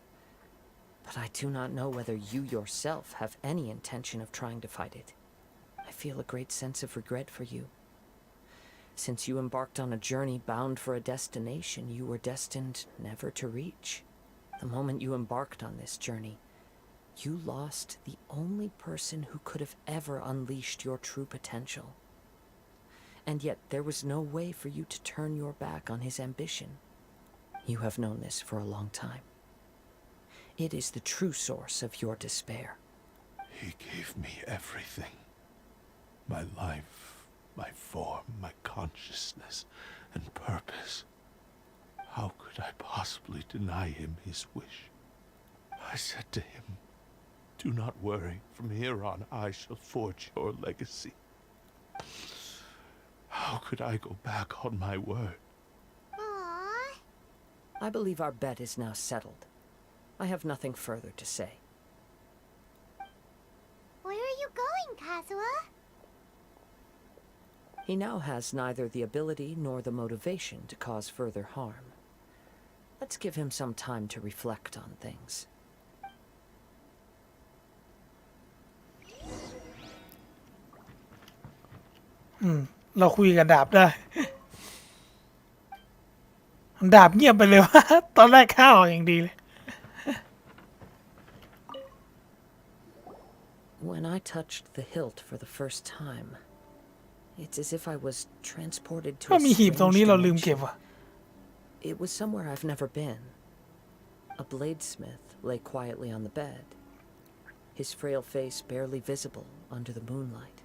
But I do not know whether you yourself have any intention of trying to fight it. I feel a great sense of regret for you. Since you embarked on a journey bound for a destination you were destined never to reach. The moment you embarked on this journey, you lost the only person who could have ever unleashed your true potential. And yet there was no way for you to turn your back on his ambition. You have known this for a long time. It is the true source of your despair. He gave me everything. My life, my form, my consciousness, and purpose. How could I possibly deny him his wish? I said to him, "Do not worry. From here on, I shall forge your legacy." How could I go back on my word? Aww. I believe our bet is now settled. I have nothing further to say. Where are you going, Kazuha? He now has neither the ability nor the motivation to cause further harm. Let's give him some time to reflect on things. เราคุยกับดาบได้ ดาบเงียบไปเลยว่า ตอนแรกข้าวอย่างดีเลย When I touched the hilt for the first time, it's as if I was transported to ก็ a มีหีบตรงนี้ strange เราลืมเก็บ dimension. ว่ะ It was somewhere I've never been. A bladesmith lay quietly on the bed, his frail face barely visible under the moonlight.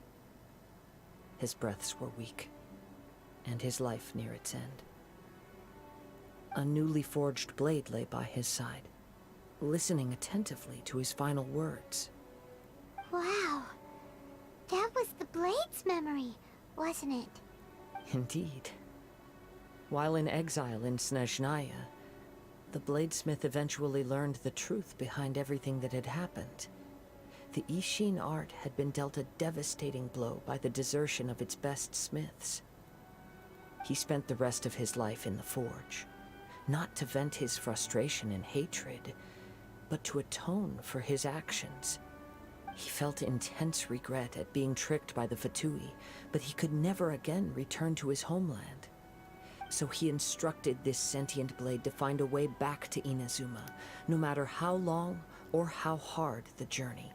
His breaths were weak, and his life near its end. A newly forged blade lay by his side, listening attentively to his final words. Wow. That was the blade's memory, wasn't it? Indeed. While in exile in Snezhnaya, the bladesmith eventually learned the truth behind everything that had happened. The Ishin art had been dealt a devastating blow by the desertion of its best smiths. He spent the rest of his life in the forge, not to vent his frustration and hatred, but to atone for his actions. He felt intense regret at being tricked by the Fatui, but he could never again return to his homeland. So he instructed this sentient blade to find a way back to Inazuma, no matter how long or how hard the journey.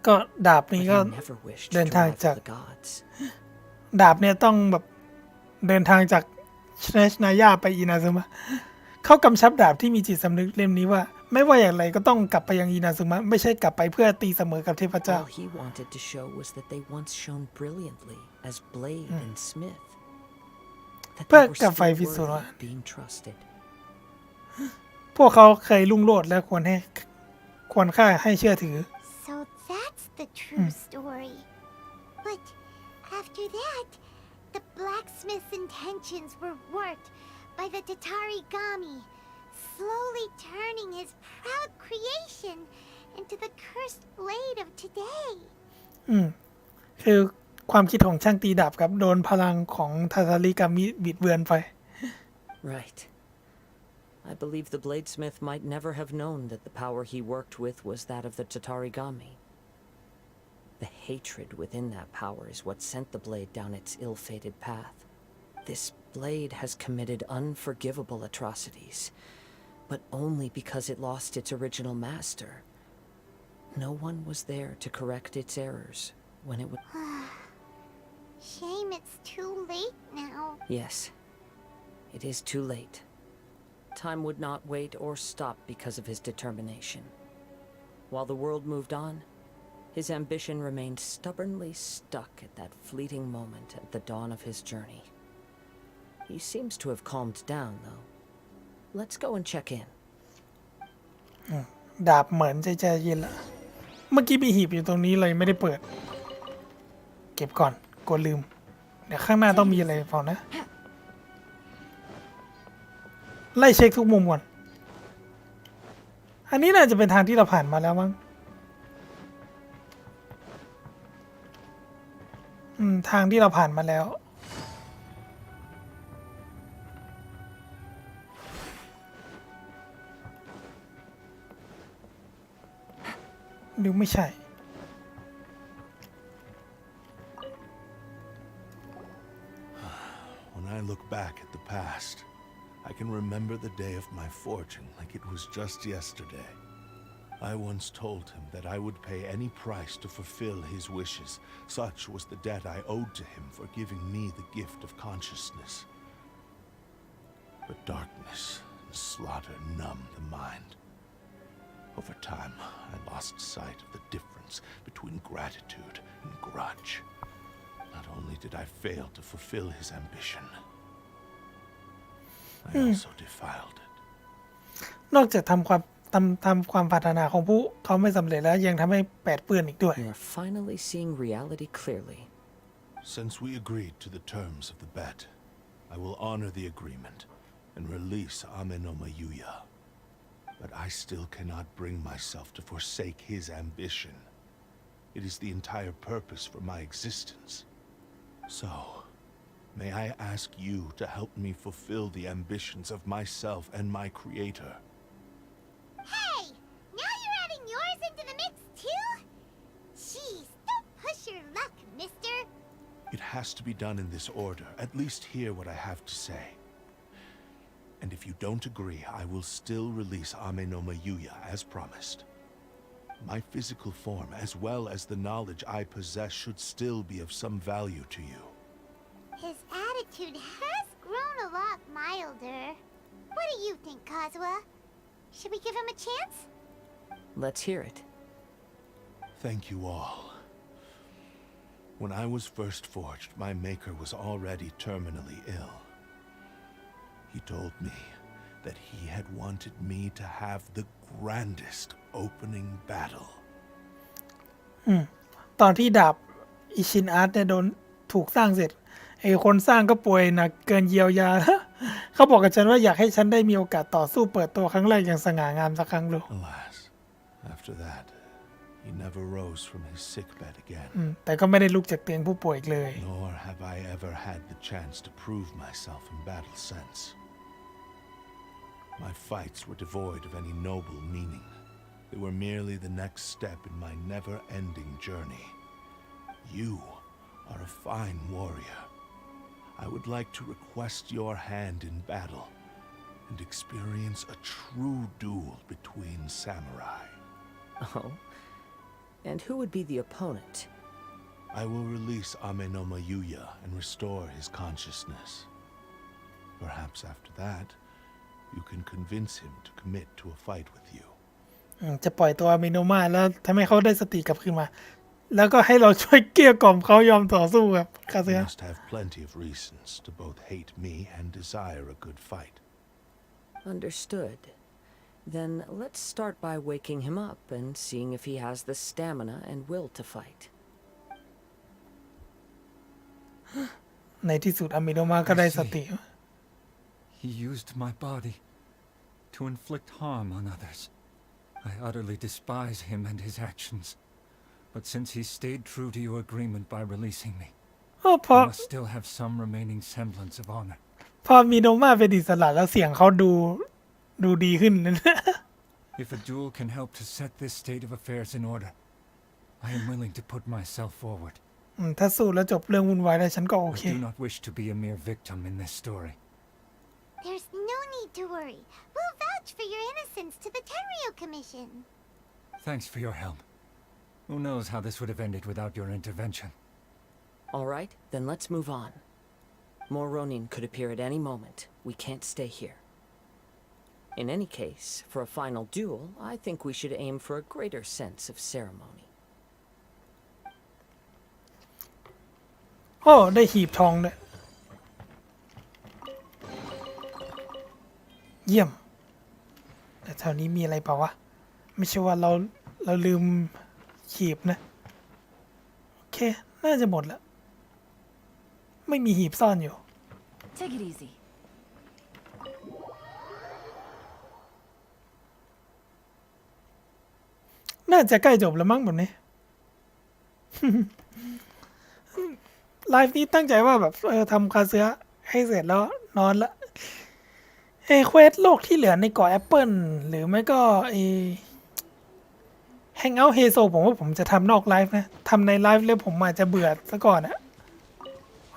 ก็ดาบ But นี้ he ก็ never wished เดิน to ทาง rival จาก the gods. ดาบเนี่ยต้องแบบเดินทางจากเนชนายาไปอินาซึมะเขากำชับดาบที่มีจิตสำนึกเล่มนี้ว่า ไม่ว่าอย่างไรก็ต้องกลับไปยังอินาซึมะไม่ใช่กลับไปเพื่อตีเสมอกับเทพเจ้า All he wanted to show was that they once shone brilliantly as blade and smith. That เพื่อ they were กลับไฟ still พิสูจน์ worthy ว่า of being trusted. พวกเขาเคยรุ่งโรจน์และควรค่าให้เชื่อถือ So that's the true story. But after that, the blacksmith's intentions were worked by the Tatarigami, slowly turning his proud creation into the cursed blade of today. คือ ความคิดของช่างตีดาบครับโดนพลังของทาทาริกามิบิดเบือนไป Right. I believe the bladesmith might never have known that the power he worked with was that of the Tatarigami. The hatred within that power is what sent the blade down its ill-fated path. This blade has committed unforgivable atrocities, but only because it lost its original master. No one was there to correct its errors when it was... Shame it's too late now. Yes, it is too late. Time would not wait or stop because of his determination. While the world moved on, his ambition remained stubbornly stuck at that fleeting moment at the dawn of his journey. He seems to have calmed down, though. Let's go and check in. ดาบเหมือนใจเย็นละเมื่อกี้มีหีบอยู่ตรงนี้เลยไม่ได้เปิด เก็บก่อนกลัวลืม เดี๋ยวข้างหน้าต้องมีอะไรเปล่านะ ไล่เช็คทุกมุมก่อน อันนี้น่าจะเป็นทางที่เราผ่านมาแล้วมั้งทางที่เราผ่านมาแล้วหรือไม่ใช่ When I look back at the past, I can remember the day of my forging like it was just yesterday. I once told him that I would pay any price to fulfill his wishes. Such was the debt I owed to him for giving me the gift of consciousness. But darkness and slaughter numbed the mind. Over time, I lost sight of the difference between gratitude and grudge. Not only did I fail to fulfill his ambition, I also defiled it. นอกจากทำความปรารถนาของผู้เขาไม่สำเร็จแล้วยังทำให้แปดเปื้อนอีกด้วย You are finally seeing reality clearly. Since we agreed to the terms of the bet, I will honor the agreement and release Ame no Mayuya. But I still cannot bring myself to forsake his ambition. It is the entire purpose for my existence. So, may I ask you to help me fulfill the ambitions of myself and my creator? Hey! Now you're adding yours into the mix too? Jeez, don't push your luck, mister. It has to be done in this order. At least hear what I have to say. And if you don't agree, I will still release Ame no Mayuya as promised. My physical form, as well as the knowledge I possess, should still be of some value to you. His attitude has grown a lot milder. What do you think, Kazuha? Should we give him a chance? Let's hear it. Thank you all. When I was first forged, my maker was already terminally ill. He told me that he had wanted me to have the grandest opening battle. ตอนที่ดาบอิชินอาร์ตเนี่ยถูกสร้างเสร็จไอ้คนสร้างก็ป่วยหนักเกินเยียวยา เขาบอกกับฉันว่าอยากให้ฉันได้มีโอกาสต่อสู้เปิดตัวครั้งแรกอย่างสง่างามสักครั้งดู Alas, after that, he never rose from his sickbed again. แต่ก็ไม่ได้ลุกจากเตียงผู้ป่วยอีกเลย Nor have I ever had the chance to prove myself in battle since. My fights were devoid of any noble meaning. They were merely the next step in my never-ending journey. You are a fine warrior. I would like to request your hand in battle and experience a true duel between samurai. Oh? And who would be the opponent? I will release Ame no Mayuya and restore his consciousness. Perhaps after that, you can convince him to commit to a fight with you. จะปล่อยตัวมิโนมาแล้วทำให้เขาได้สติกลับคืนมา แล้วก็ให้เราช่วยเกลี้ยกล่อมเขายอมต่อสู้กับคาซึ You ฮะ must have plenty of reasons to both hate me and desire a good fight. Understood. Then let's start by waking him up and seeing if he has the stamina and will to fight. ในที่สุดอามิโนมาก็ได้สติ He used my body to inflict harm on others. I utterly despise him and his actions. But since he stayed true to your agreement by releasing me, ก็พอ I must still have some remaining semblance of honor. พอมีโนมาเป็นอิสระแล้วเสียงเขาดูดีขึ้นนะ If a duel can help to set this state of affairs in order, I am willing to put myself forward. ถ้าสู้แล้วจบเรื่องวุ่นวายได้ฉันก็โอ I เค do not wish to be a mere victim in this story. There's no need to worry. We'll vouch for your innocence to the Tenryo Commission. Thanks for your help. Who knows how this would have ended without your intervention. All right, then let's move on. More Ronin could appear at any moment. We can't stay here. In any case, for a final duel, I think we should aim for a greater sense of ceremony. โอ้ได้หีบทองด้วยเยี่ยมแต่แถวนี้มีอะไรเปล่าวะไม่ใช่ว่าเราลืมหีบนะโอเคน่าจะหมดแล้วไม่มีหีบซ่อนอยู่ Take it easy. น่าจะใกล้จบแล้วมั้งแบบนี้ ไลฟ์นี้ตั้งใจว่าแบบทำคาเสือให้เสร็จแล้วนอนละเควสโลกที่เหลือในเกาะแอปเปิลหรือไม่ก็แฮงเอาท์เฮโซผมว่าผมจะทำนอกไลฟ์นะทำในไลฟ์แล้วผมอาจจะเบื่อซะก่อนอะ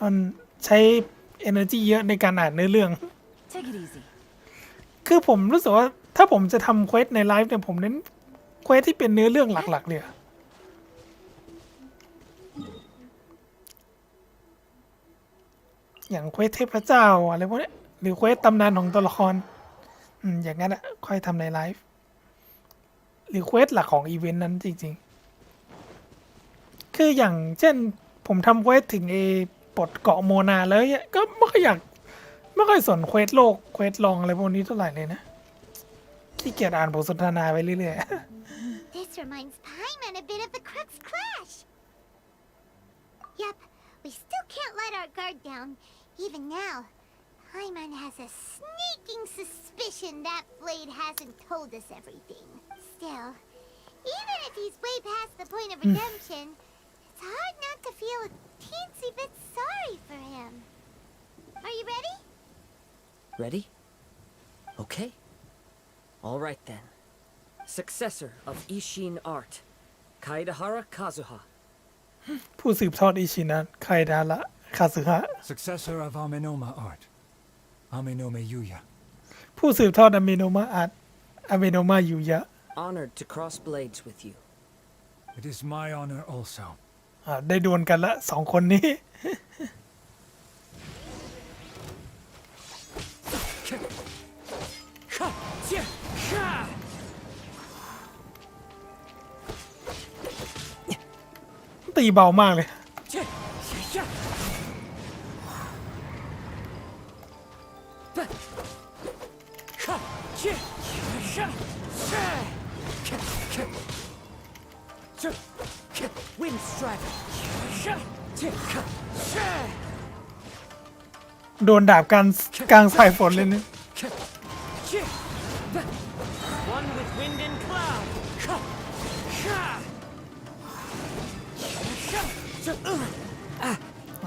มันใช้ energy เยอะในการอ่านเนื้อเรื่อง Take it easy. คือผมรู้สึกว่าถ้าผมจะทำเควสในไลฟ์เนี่ยผมเน้นเควสที่เป็นเนื้อเรื่องหลักๆเลยอย่างเควสเทพเจ้าอะไรพวกนี้หรือเควสตำนานของตัวละครอย่างนั้นอะค่อยทำในไลฟ์หรือเควสหลักของอีเวนต์นั้นจริงๆคืออย่างเช่นผมทำเควสถึงปลดเกาะโมนาแล้วเนี่ยก็ไม่ค่อยสนเควสโลกเควสลองอะไรพวกนี้เท่าไหร่เลยนะขี้เกียจอ่านบทสนทนาไปเรื่อยๆ This reminds Paimon a bit of the Crux Clash. Yep, we still can't let our guard down. Even now, Paimon has a sneaking suspicion that Blade hasn't told us everything. Still, even if he's way past the point of redemption, it's hard not to feel a teensy bit sorry for him. Are you ready? Ready? Okay. All right then. Successor of Ishin art, Kaidahara Kazuha. ผู้สืบทอดอิชินะไคดาระคาสึฮะ Successor of Amenoma art, Amenome Yuya. ผู้สืบทอดอเมโนมาอาร์ตอเมโนมายูยะ Honored to cross blades with you. It is my honor also. ได้ดวลกันละสองคนนี้ ตีเบามากเลย Wind Strider. โดนดาบกลางสายฝนเลยเนี่ย One with wind and cloud.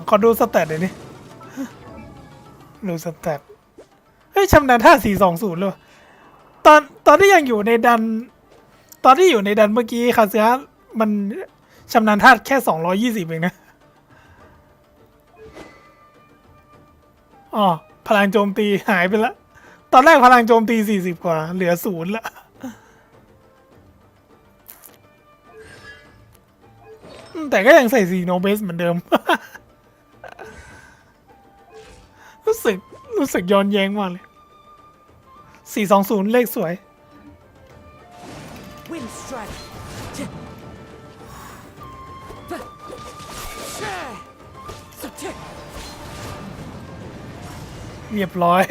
ขอดูสแตทหน่อยนี่ดูสแตทเฮ้ยชำนาญท่า420เลยตอนที่ยังอยู่ในดันตอนที่อยู่ในดันเมื่อกี้คาเซียมันชำนาญท่าแค่220เองนะอ๋อพลังโจมตีหายไปละตอนแรกพลังโจมตี40กว่าเหลือ0ละแต่ก็ยังใส่4โนเบสเหมือนเดิม รู้สึกย้อนแย้งมากเลย420เลขสวย Wind Strider. เรียบร้อย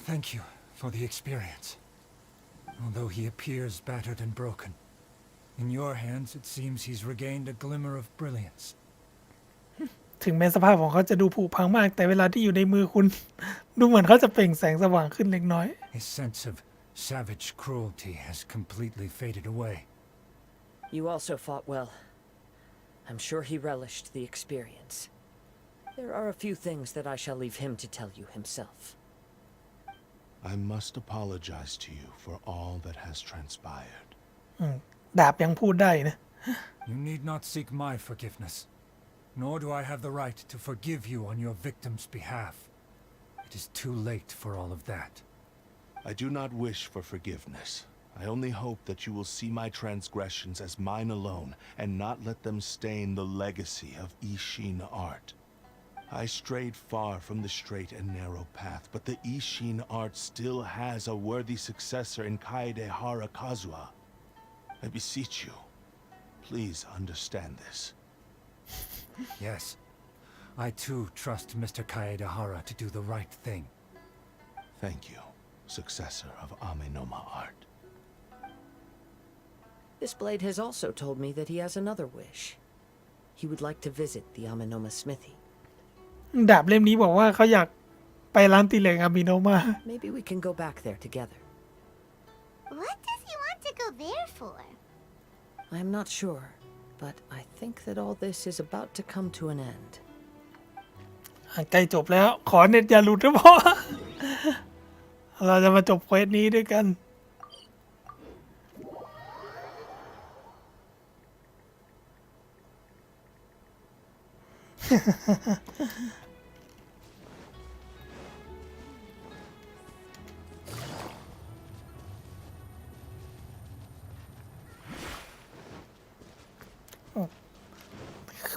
Thank you for the experience. Although he appears battered and broken, in your hands it seems he's regained a glimmer of brilliance. ถึงแม้สภาพของเขาจะดูผุพังมากแต่เวลาที่อยู่ในมือคุณ ดูเหมือนเขาจะเปล่งแสงสว่างขึ้นเล็กน้อย His sense of savage cruelty has completely faded away. You also fought well. I'm sure he relished the experience. There are a few things that I shall leave him to tell you himself. I must apologize to you for all that has transpired. ดาบยังพูดได้นะ You need not seek my forgiveness, nor do I have the right to forgive you on your victim's behalf. It is too late for all of that. I do not wish for forgiveness. I only hope that you will see my transgressions as mine alone and not let them stain the legacy of Ishin art. I strayed far from the straight and narrow path, but the Ishin art still has a worthy successor in Kaedehara Kazuha. I beseech you, please understand this. Yes, I too trust Mr. Kaedehara to do the right thing. Thank you, successor of Amenoma art. This blade has also told me that he has another wish. He would like to visit the Amenoma smithy. ดาบเล่มนี้บอกว่าเขาอยากไปร้านตีเหล็กอาบิโนมา Maybe we can go back there together. What does he want to go there for? I am not sure, but I think that all this is about to come to an end. ใกล้จบแล้วขอเน็ตอย่าหลุดนะพ่อ เราจะมาจบเควสนี้ด้วยกัน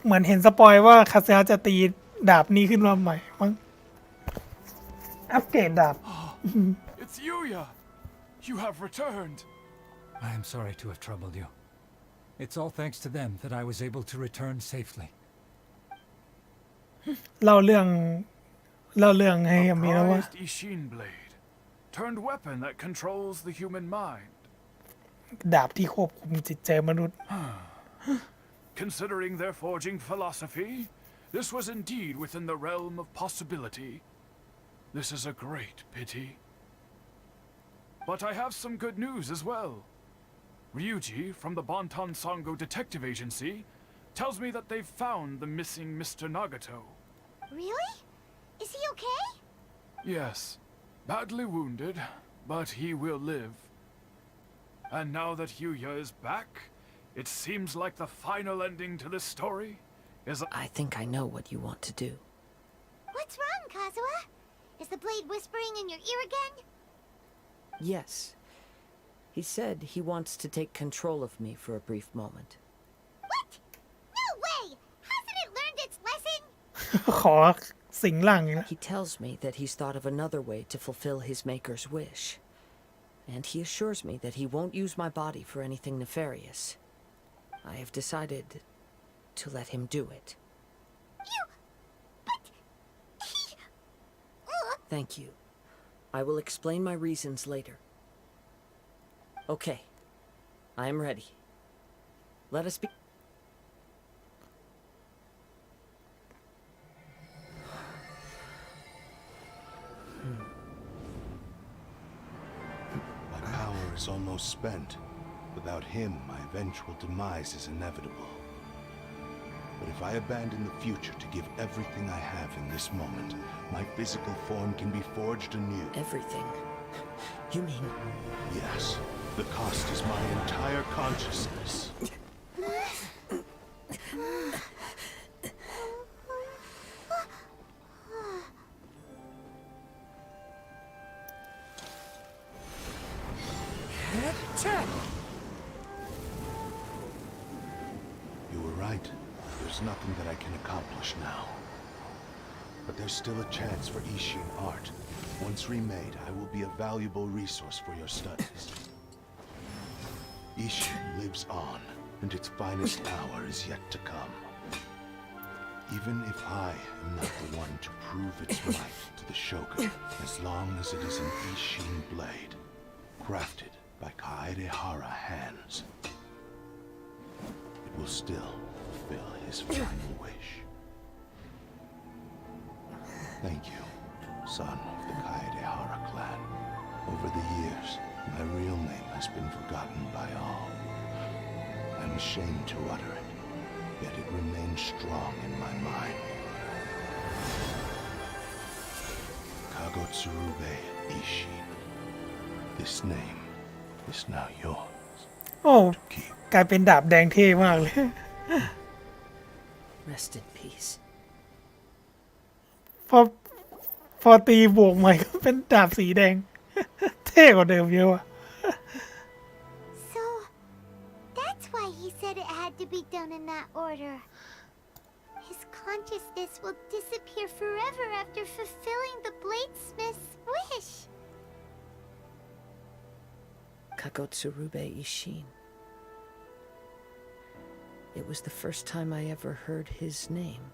เหมือนเห็นสปอยว่าคาซึฮะจะตีดาบนี้ขึ้นมาใหม่มั้งอัปเกรดดาบ It's Yuya! You have returned! I am sorry to have troubled you. It's all thanks to them that I was able to return safely. เล่าเรื่องให้อามีนะว่า Prized Ishin blade. Turned weapon that controls the human mind. ดาบที่ควบคุมจิตใจมนุษย์ Considering their forging philosophy, this was indeed within the realm of possibility. This is a great pity. But I have some good news as well. Ryuji, from the Bonton Sango Detective Agency, tells me that they've found the missing Mr. Nagato. Really? Is he okay? Yes, badly wounded, but he will live. And now that Yuya is back, it seems like the final ending to this story is I think I know what you want to do. What's wrong, Kazuha? Is the blade whispering in your ear again? Yes. He said he wants to take control of me for a brief moment. What? No way! Hasn't it learned its lesson? ขอสิงหลังอีกแล้ว He tells me that he's thought of another way to fulfill his maker's wish. And he assures me that he won't use my body for anything nefarious. I have decided to let him do it. But he... Thank you. I will explain my reasons later. Okay. I am ready. Let us be... My power is almost spent. Without him, my eventual demise is inevitable. But if I abandon the future to give everything I have in this moment, my physical form can be forged anew. Everything. You mean... Yes, the cost is my entire consciousness. You were right. There's nothing that I can accomplish now. But there's still a chance for Ishin art. Once remade, I will be a valuable resource for your studies. Ishin lives on, and its finest hour is yet to come. Even if I am not the one to prove its might to the Shogun, as long as it is an Ishin blade, crafted by Kaedehara hands, it will still fulfill his final wish. Thank you, son of the Kaedehara clan. Over the years, my real name has been forgotten by all. I'm ashamed to utter it, yet it remains strong in my mind. Kagotsurube Ishin. This name is now yours โอ้ to keep. กลายเป็นดาบแดงเท่มากเลย Rest in peace. พอตีบวกใหม่ก็เป็นดาบสีแดง เท่กว่าเดิมเยอะว่ะ So, that's why he said it had to be done in that order. His consciousness will disappear forever after fulfilling the bladesmith's wish. Kagotsurube Ishin. It was the first time I ever heard his name.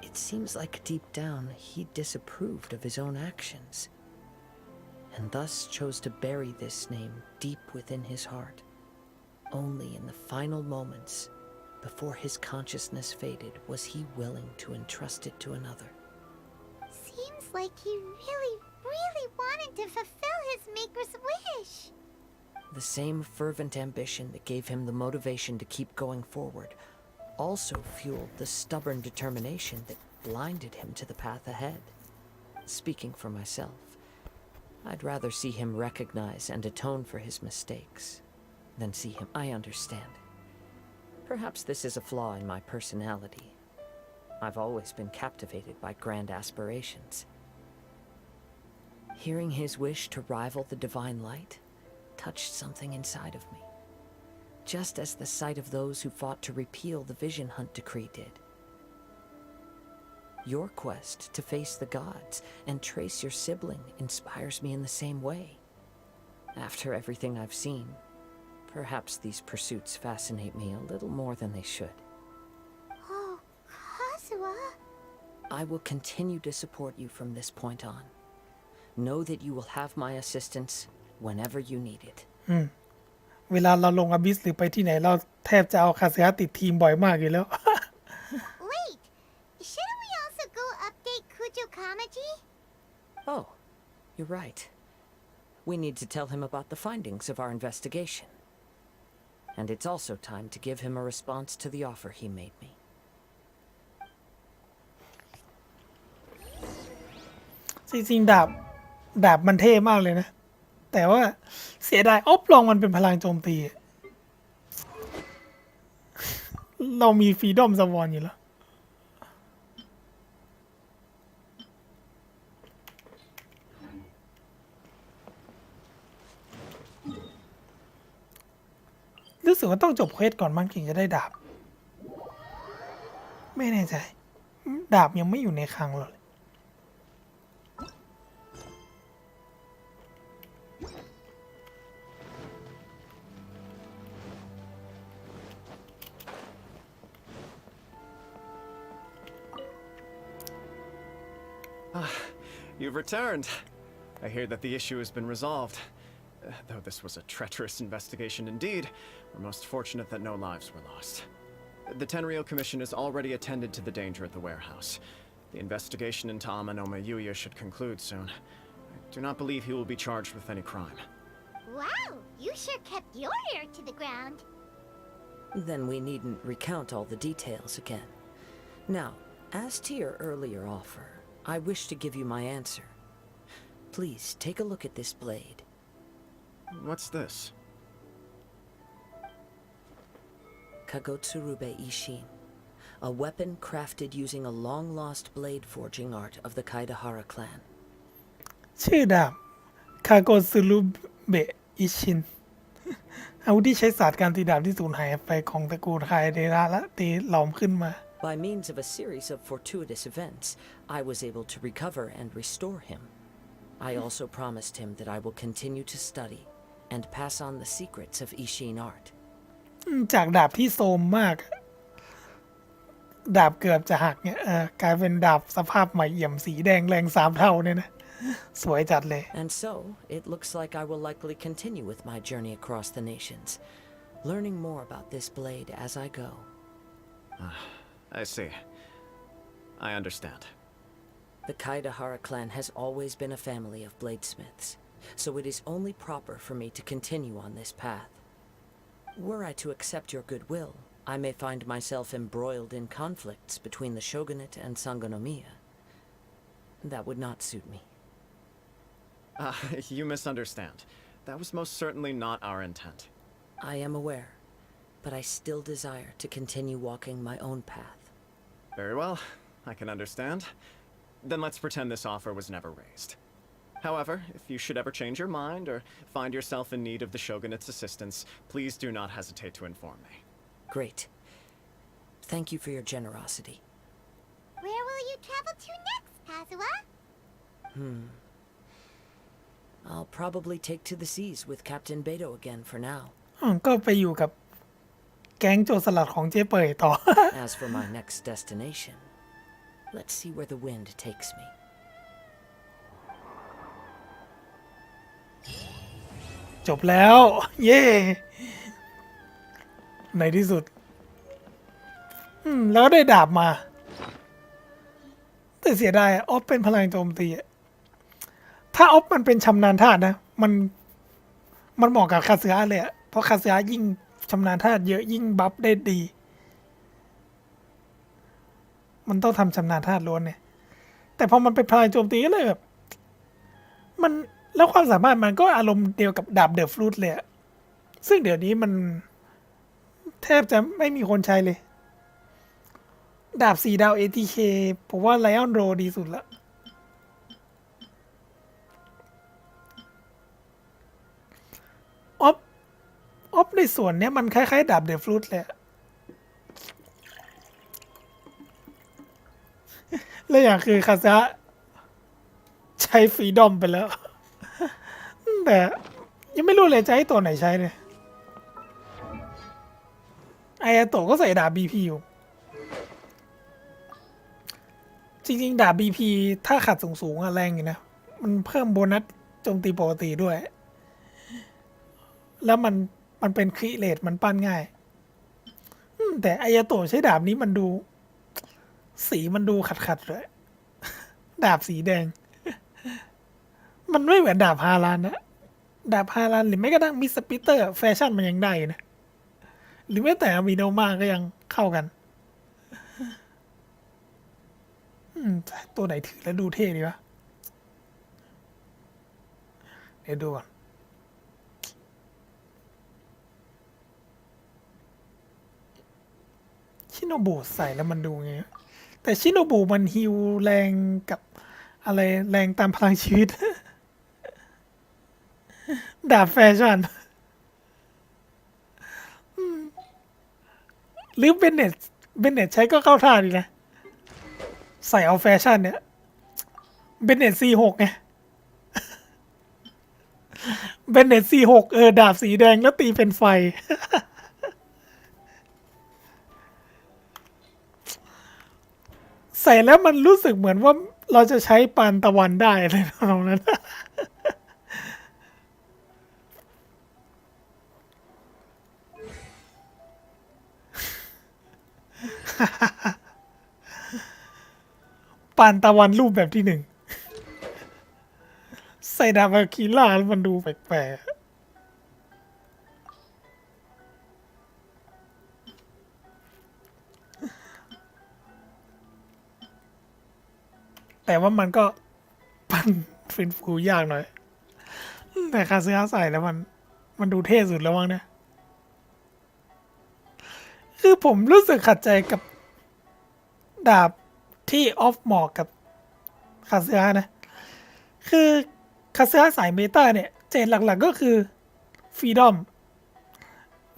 It seems like deep down he disapproved of his own actions, and thus chose to bury this name deep within his heart. Only in the final moments, before his consciousness faded, was he willing to entrust it to another. Seems like he really wanted to fulfill his maker's wish. The same fervent ambition that gave him the motivation to keep going forward also fueled the stubborn determination that blinded him to the path ahead. Speaking for myself, I'd rather see him recognize and atone for his mistakes than see him. I understand. Perhaps this is a flaw in my personality. I've always been captivated by grand aspirations. Hearing his wish to rival the divine light touched something inside of me, just as the sight of those who fought to repeal the Vision Hunt decree did. Your quest to face the gods and trace your sibling inspires me in the same way. After everything I've seen, perhaps these pursuits fascinate me a little more than they should. Oh, Kazuha. I will continue to support you from this point on. Know that you will have my assistance whenever you need it. เวลาเราลงอบิสหรือไปที่ไหนเราแทบจะเอาคาซึฮะติดทีมบ่อยมากอยู่แล้ว Wait, shouldn't we also go update Kujo Kamaji? Oh, you're right. We need to tell him about the findings of our investigation. And it's also time to give him a response to the offer he made me. จริงๆดาบมันเท่มากเลยนะ แต่ว่าเสียดายลองมันเป็นพลังโจมตี เรามีฟรีดอมสวอนอยู่แล้ว รู้สึกว่าต้องจบเควสก่อนมั้งถึงจะได้ดาบ ไม่แน่ใจ ดาบยังไม่อยู่ในคลังเลย You've returned. I hear that the issue has been resolved. Though this was a treacherous investigation indeed, we're most fortunate that no lives were lost. The Tenryou Commission has already attended to the danger at the warehouse. The investigation into Amanome Yuya should conclude soon. I do not believe he will be charged with any crime. Wow, you sure kept your ear to the ground. Then we needn't recount all the details again. Now, as to your earlier offer, I wish to give you my answer. Please take a look at this blade. What's this? Kagotsurube Ishin, a weapon crafted using a long-lost blade forging art of the Kaidahara clan. ชื่อดาบ คาโกซึรุเบะ อิชิน อาวุธที่ใช้ศาสตร์การตีดาบที่สูญหายไปของตระกูลไคเดระและตีหลอมขึ้นมา By means of a series of fortuitous events, I was able to recover and restore him. I also promised him that I will continue to study and pass on the secrets of Ishin art. จากดาบที่โทรมมาก ดาบเกือบจะหักเนี่ยกลายเป็นดาบสภาพใหม่เอี่ยมสีแดงแรง3 เท่าเนี่ยนะ สวยจัดเลย And so, it looks like I will likely continue with my journey across the nations, learning more about this blade as I go. I see. I understand. The Kaidahara clan has always been a family of bladesmiths, so it is only proper for me to continue on this path. Were I to accept your goodwill, I may find myself embroiled in conflicts between the shogunate and Sangonomiya. That would not suit me. You misunderstand. That was most certainly not our intent. I am aware, but I still desire to continue walking my own path. Very well, I can understand. Then let's pretend this offer was never raised. However, if you should ever change your mind or find yourself in need of the shogunate's assistance, please do not hesitate to inform me. Great. Thank you for your generosity. Where will you travel to next, kazuha? I'll probably take to the seas with Captain Beto again for now. ก็ไปอยู่กับแก๊งโจรสลัดของเจ๊เป่ยต่อ As for my next destination, let's see where the wind takes me. จบแล้ว เย้ในที่สุดแล้วได้ดาบมา แต่เสียดายออฟเป็นพลังโจมตีถ้าออฟมันเป็นชำนาญธาตุนะมันเหมาะกับคาสึฮะเลยเพราะคาสึฮะยิ่งชำนาญธาตุเยอะยิ่งบัฟได้ดี มันต้องทำชำนาญธาตุล้วนเนี่ยแต่พอมันเป็นพลังโจมตีก็เลยแบบมันแล้วความสามารถมันก็อารมณ์เดียวกับดาบเดอะฟลูตเลยซึ่งเดี๋ยวนี้มันแทบจะไม่มีคนใช้เลยดาบ4 ดาว ATK ผมว่าไลออนโรดีสุดละออฟในส่วนเนี้ยมันคล้ายๆดาบเดอะฟลูตเลยและอย่างคือคาซะใช้ฟรีดอมไปแล้ว แต่ยังไม่รู้เลยจะให้ตัวไหนใช้เลยไออาโตะก็ใส่ดาบ BP อยู่จริงๆดาบ BP ถ้าขัดสูงๆอะแรงอยู่นะมันเพิ่มโบนัสโจมตีปกติด้วยแล้วมันเป็นคริเรทมันปั้นง่ายแต่ไอยาโตะใช้ดาบนี้มันดูสีมันดูขัดๆเลยดาบสีแดง มันไม่เหมือนดาบฮารันนะดาบฮารันหรือไม่กระทั่งมิสปิเตอร์แฟชั่นมันยังได้นะหรือแม้แต่อามิโนมาก็ยังเข้ากันตัวไหนถือแล้วดูเท่ดีวะเดี๋ยวดูก่อนชิโนบุใส่แล้วมันดูไงแต่ชิโนบุมันฮิวแรงกับอะไรแรงตามพลังชีวิต ดาบแฟชั่นหรือเบนเน็ตใช้ก็เข้าท่าดีนะใส่เอาแฟชั่นเนี่ยเบนเน็ต C6 ไง เบนเน็ต C6 ดาบสีแดงแล้วตีเป็นไฟ ใส่แล้วมันรู้สึกเหมือนว่าเราจะใช้ปานตะวันได้เลยตรงนั้น ปานตะวันรูปแบบที่1ใส่ดาบอาคิล่าแล้วมันดูแปลกๆแต่ว่ามันก็ปั้นฟื้นฟูยากหน่อยแต่คาซึฮะใส่แล้วมันดูเท่สุดแล้วมั้งเนี่ยคือผมรู้สึกขัดใจกับดาบที่ออฟเหมาะกับคาซึฮะนะคือคาซึฮะสายเมตาเนี่ยเจนหลักๆก็คือฟรีดอม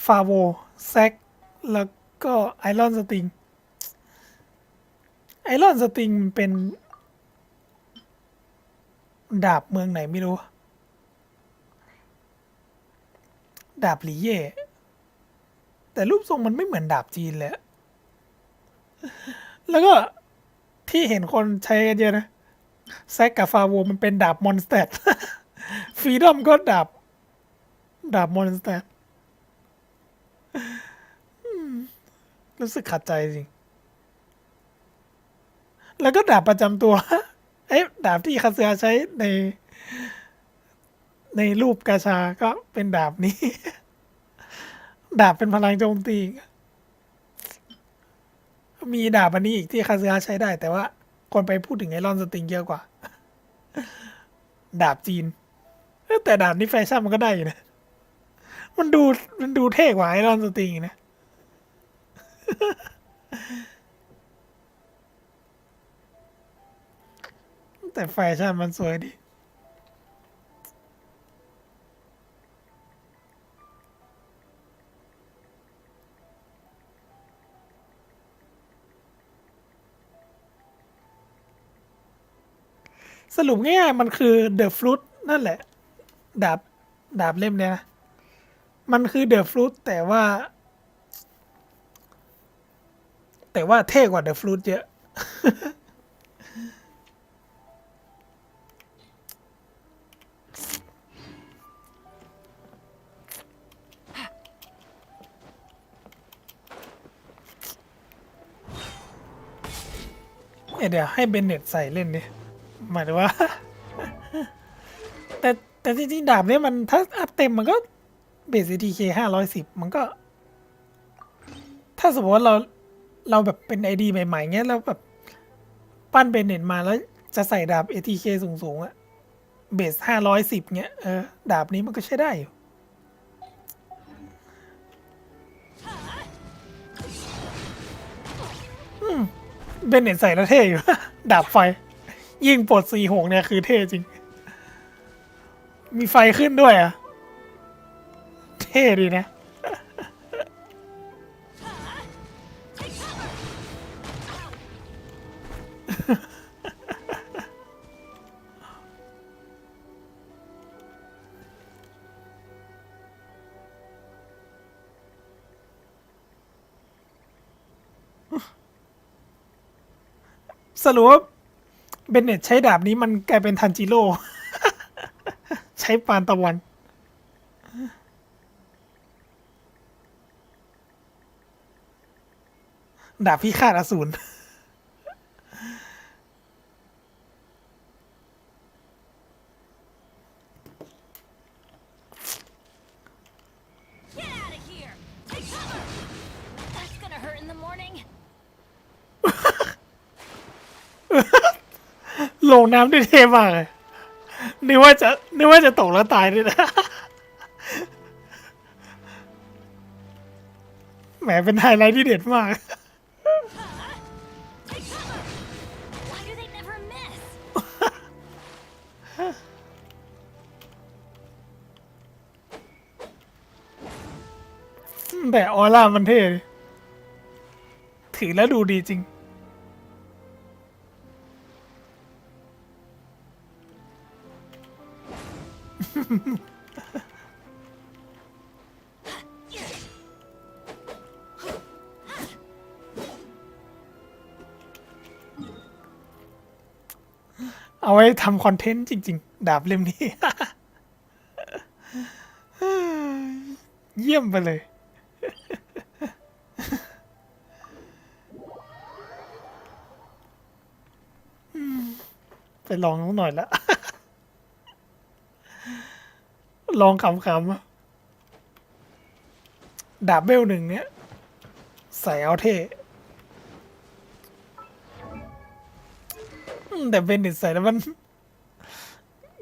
ฟาโวแซกแล้วก็ไอรอนสติงมันเป็นดาบเมืองไหนไม่รู้ดาบหลีเย่แต่รูปทรงมันไม่เหมือนดาบจีนเลยแล้วก็ที่เห็นคนใช้กันเยอะนะแซกกับฟาโวมันเป็นดาบมอนสเตอร์ ฟรีดอมก็ดาบมอนสเตอร์รู้สึกขัดใจจริงแล้วก็ดาบประจำตัว ดาบที่คาซึฮะใช้ในรูปกาชาก็เป็นดาบนี้ ดาบเป็นพลังโจมตี มีดาบอันนี้อีกที่คาซึฮะใช้ได้ แต่ว่าคนไปพูดถึงไอรอนสติงเยอะกว่า ดาบจีนแต่ดาบนี้แฟชั่นมันก็ได้อยู่นะมันดูเท่กว่าไอรอนสติงนะ แต่แฟชั่นมันสวยดีสรุปง่ายๆมันคือเดอะฟลุตนั่นแหละดาบเล่มเนี้ยนะมันคือเดอะฟลุตแต่ว่าเท่กว่าเดอะฟลุตเยอะ เดี๋ยวให้เบนเน็ตใส่เล่นดิหมายถึงว่า แต่จริงๆดาบเนี้ยมันถ้าอัพเต็มมันก็เบส ATK 510มันก็ ถ้าสมมติว่าเราแบบเป็น ID ใหม่ๆเงี้ยแล้วแบบปั้นเบนเน็ตมาแล้วจะใส่ดาบ ATK สูงๆอะเบส510เงี้ยดาบนี้มันก็ใช้ได้อยู่เบนเน็ตใส่แล้วเท่อยู่ ดาบไฟยิ่งปลด46เนี่ยคือเท่จริงมีไฟขึ้นด้วยอ่ะเท่ดีนะ สรุปว่าเบนเน็ตใช้ดาบนี้มันกลายเป็นทันจิโร่ ใช้ปานตะวันดาบพิฆาตอสูร Get out of here! Take cover! That's gonna hurt in the morning. ลงน้ำได้เท่มากเลยนึกว่าจะตกแล้วตายด้วยนะ แหมเป็นไฮไลท์ที่เด็ดมาก Take cover! Why do they never miss? แต่ออร่ามันเท่ดิถือแล้วดูดีจริง เอาไว้ทำคอนเทนต์จริงๆ ดาบเล่มนี้ เยี่ยมไปเลย ไปลองหน่อยละ ลองขำๆอะดาบเบลหนึ่งเนี้ยใส่เอาเท่แต่เบนเน็ตใส่แล้วมัน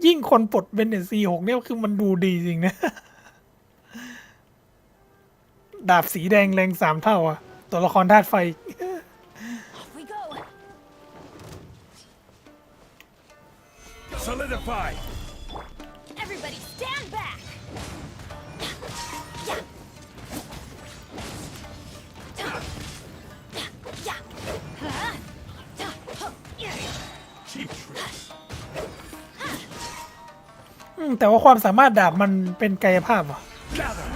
ยิ่งคนปลดเบนเน็ต46เนี่ยคือมันดูดีจริงนะ ดาบสีแดงแรง3 เท่าอะตัวละครธาตุไฟ Off we go. Solidify! Everybody stand back! Yeah. Yeah. Huh? Yeah. Cheap tricks. แต่ว่าความสามารถดาบมันเป็นกายภาพเหรอ Gather!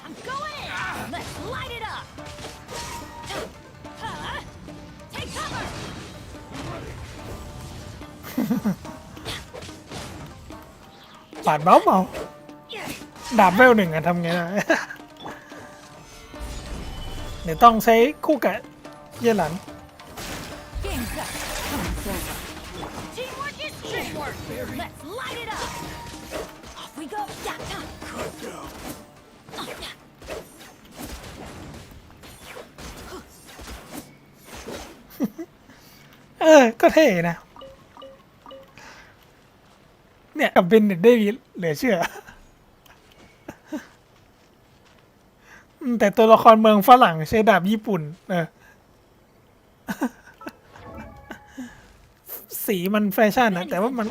I'm going in! Let's light it up! Huh? Take cover! ปาดเบาดาบเวลหนึ่งอะทำไงได้ เดี๋ยวต้องใช้คู่กับเยี่ยหลัง Game's up. It's over. Teamwork is teamwork. Let's light it up. Off we go. Yeah. ก็เท่นะ เนี่ยกับเบนเน็ตได้เหลือเชื่อ แต่ตัวละครเมืองฝรั่งใช้ดาบญี่ปุ่น สีมันแฟชั่นนะแต่ว่ามัน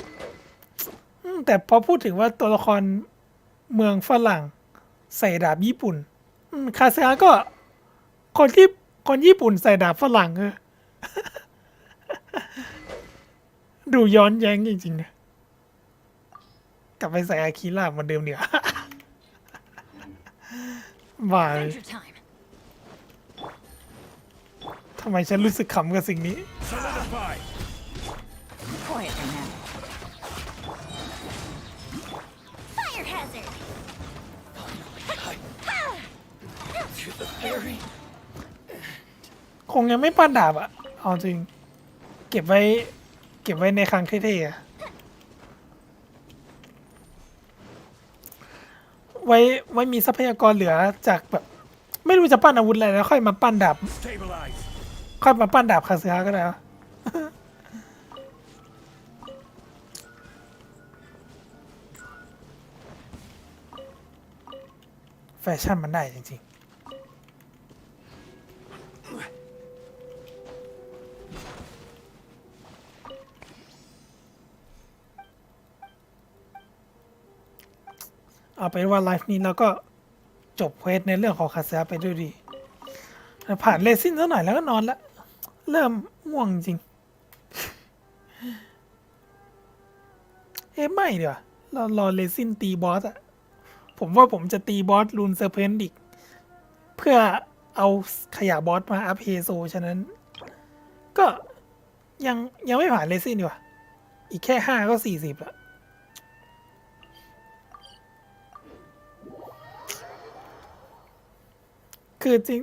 แต่พอพูดถึงว่าตัวละครเมืองฝรั่งใส่ดาบญี่ปุ่นคาเซาก็คนญี่ปุ่นใส่ดาบฝรั่งดูย้อนแย้งจริงๆนะกลับไปใส่อาคิระเหมือนเดิมเดี๋ยว บ้า Adventure time. ทำไมฉันรู้สึกขำกับสิ่งนี้ Solidify! Quietly now. Fire hazard! คงยังไม่ปั้นดาบอะเอาจริง เก็บไว้ในคลังเท่ๆอะไว้มีทรัพยากรเหลือจากแบบ ไม่รู้จะปั้นอาวุธอะไรแล้วค่อยมาปั้นดาบ Stabilize! ค่อยมาปั้นดาบคาเสือก็ได้วะ แฟชั่นมันได้จริงๆ เอาเป็นว่าไลฟ์นี้เราก็จบเควสในเรื่องของคาเสือไปด้วยดีผ่านเลซินซะหน่อยแล้วก็นอนแล้ว เริ่มง่วงจริง ไม่เดี๋ยวเรารอเลซินตีบอสอะผมว่าผมจะตีบอสลูนเซอร์เพนต์อีกเพื่อเอาขยะบอสมาอัพเฮโซฉะนั้น ก็ยังไม่ผ่านเลซินดีกว่าอีกแค่5ก็40แล้วคือจริง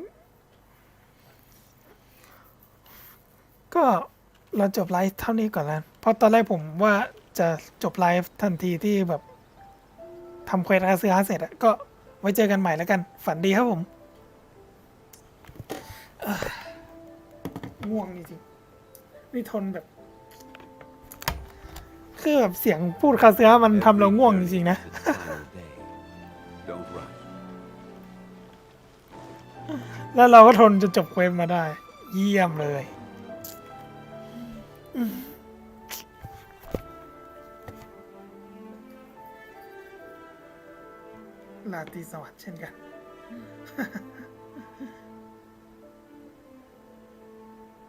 ก็เราจบไลฟ์เท่านี้ก่อนแล้วเพราะตอนแรกผมว่าจะจบไลฟ์ทันทีที่แบบทำเควสอาเซียเสร็จอะก็ไว้เจอกันใหม่แล้วกัน ฝันดีครับผมง่วงจริงๆนี่ทนแบบ คือแบบเสียงพูดคาเซียมันทำเราง่วงจริงๆนะ แล้วเราก็ทนจนจบเควสมาได้ เยี่ยมเลยราตรีสวัสดิ์เช่นกัน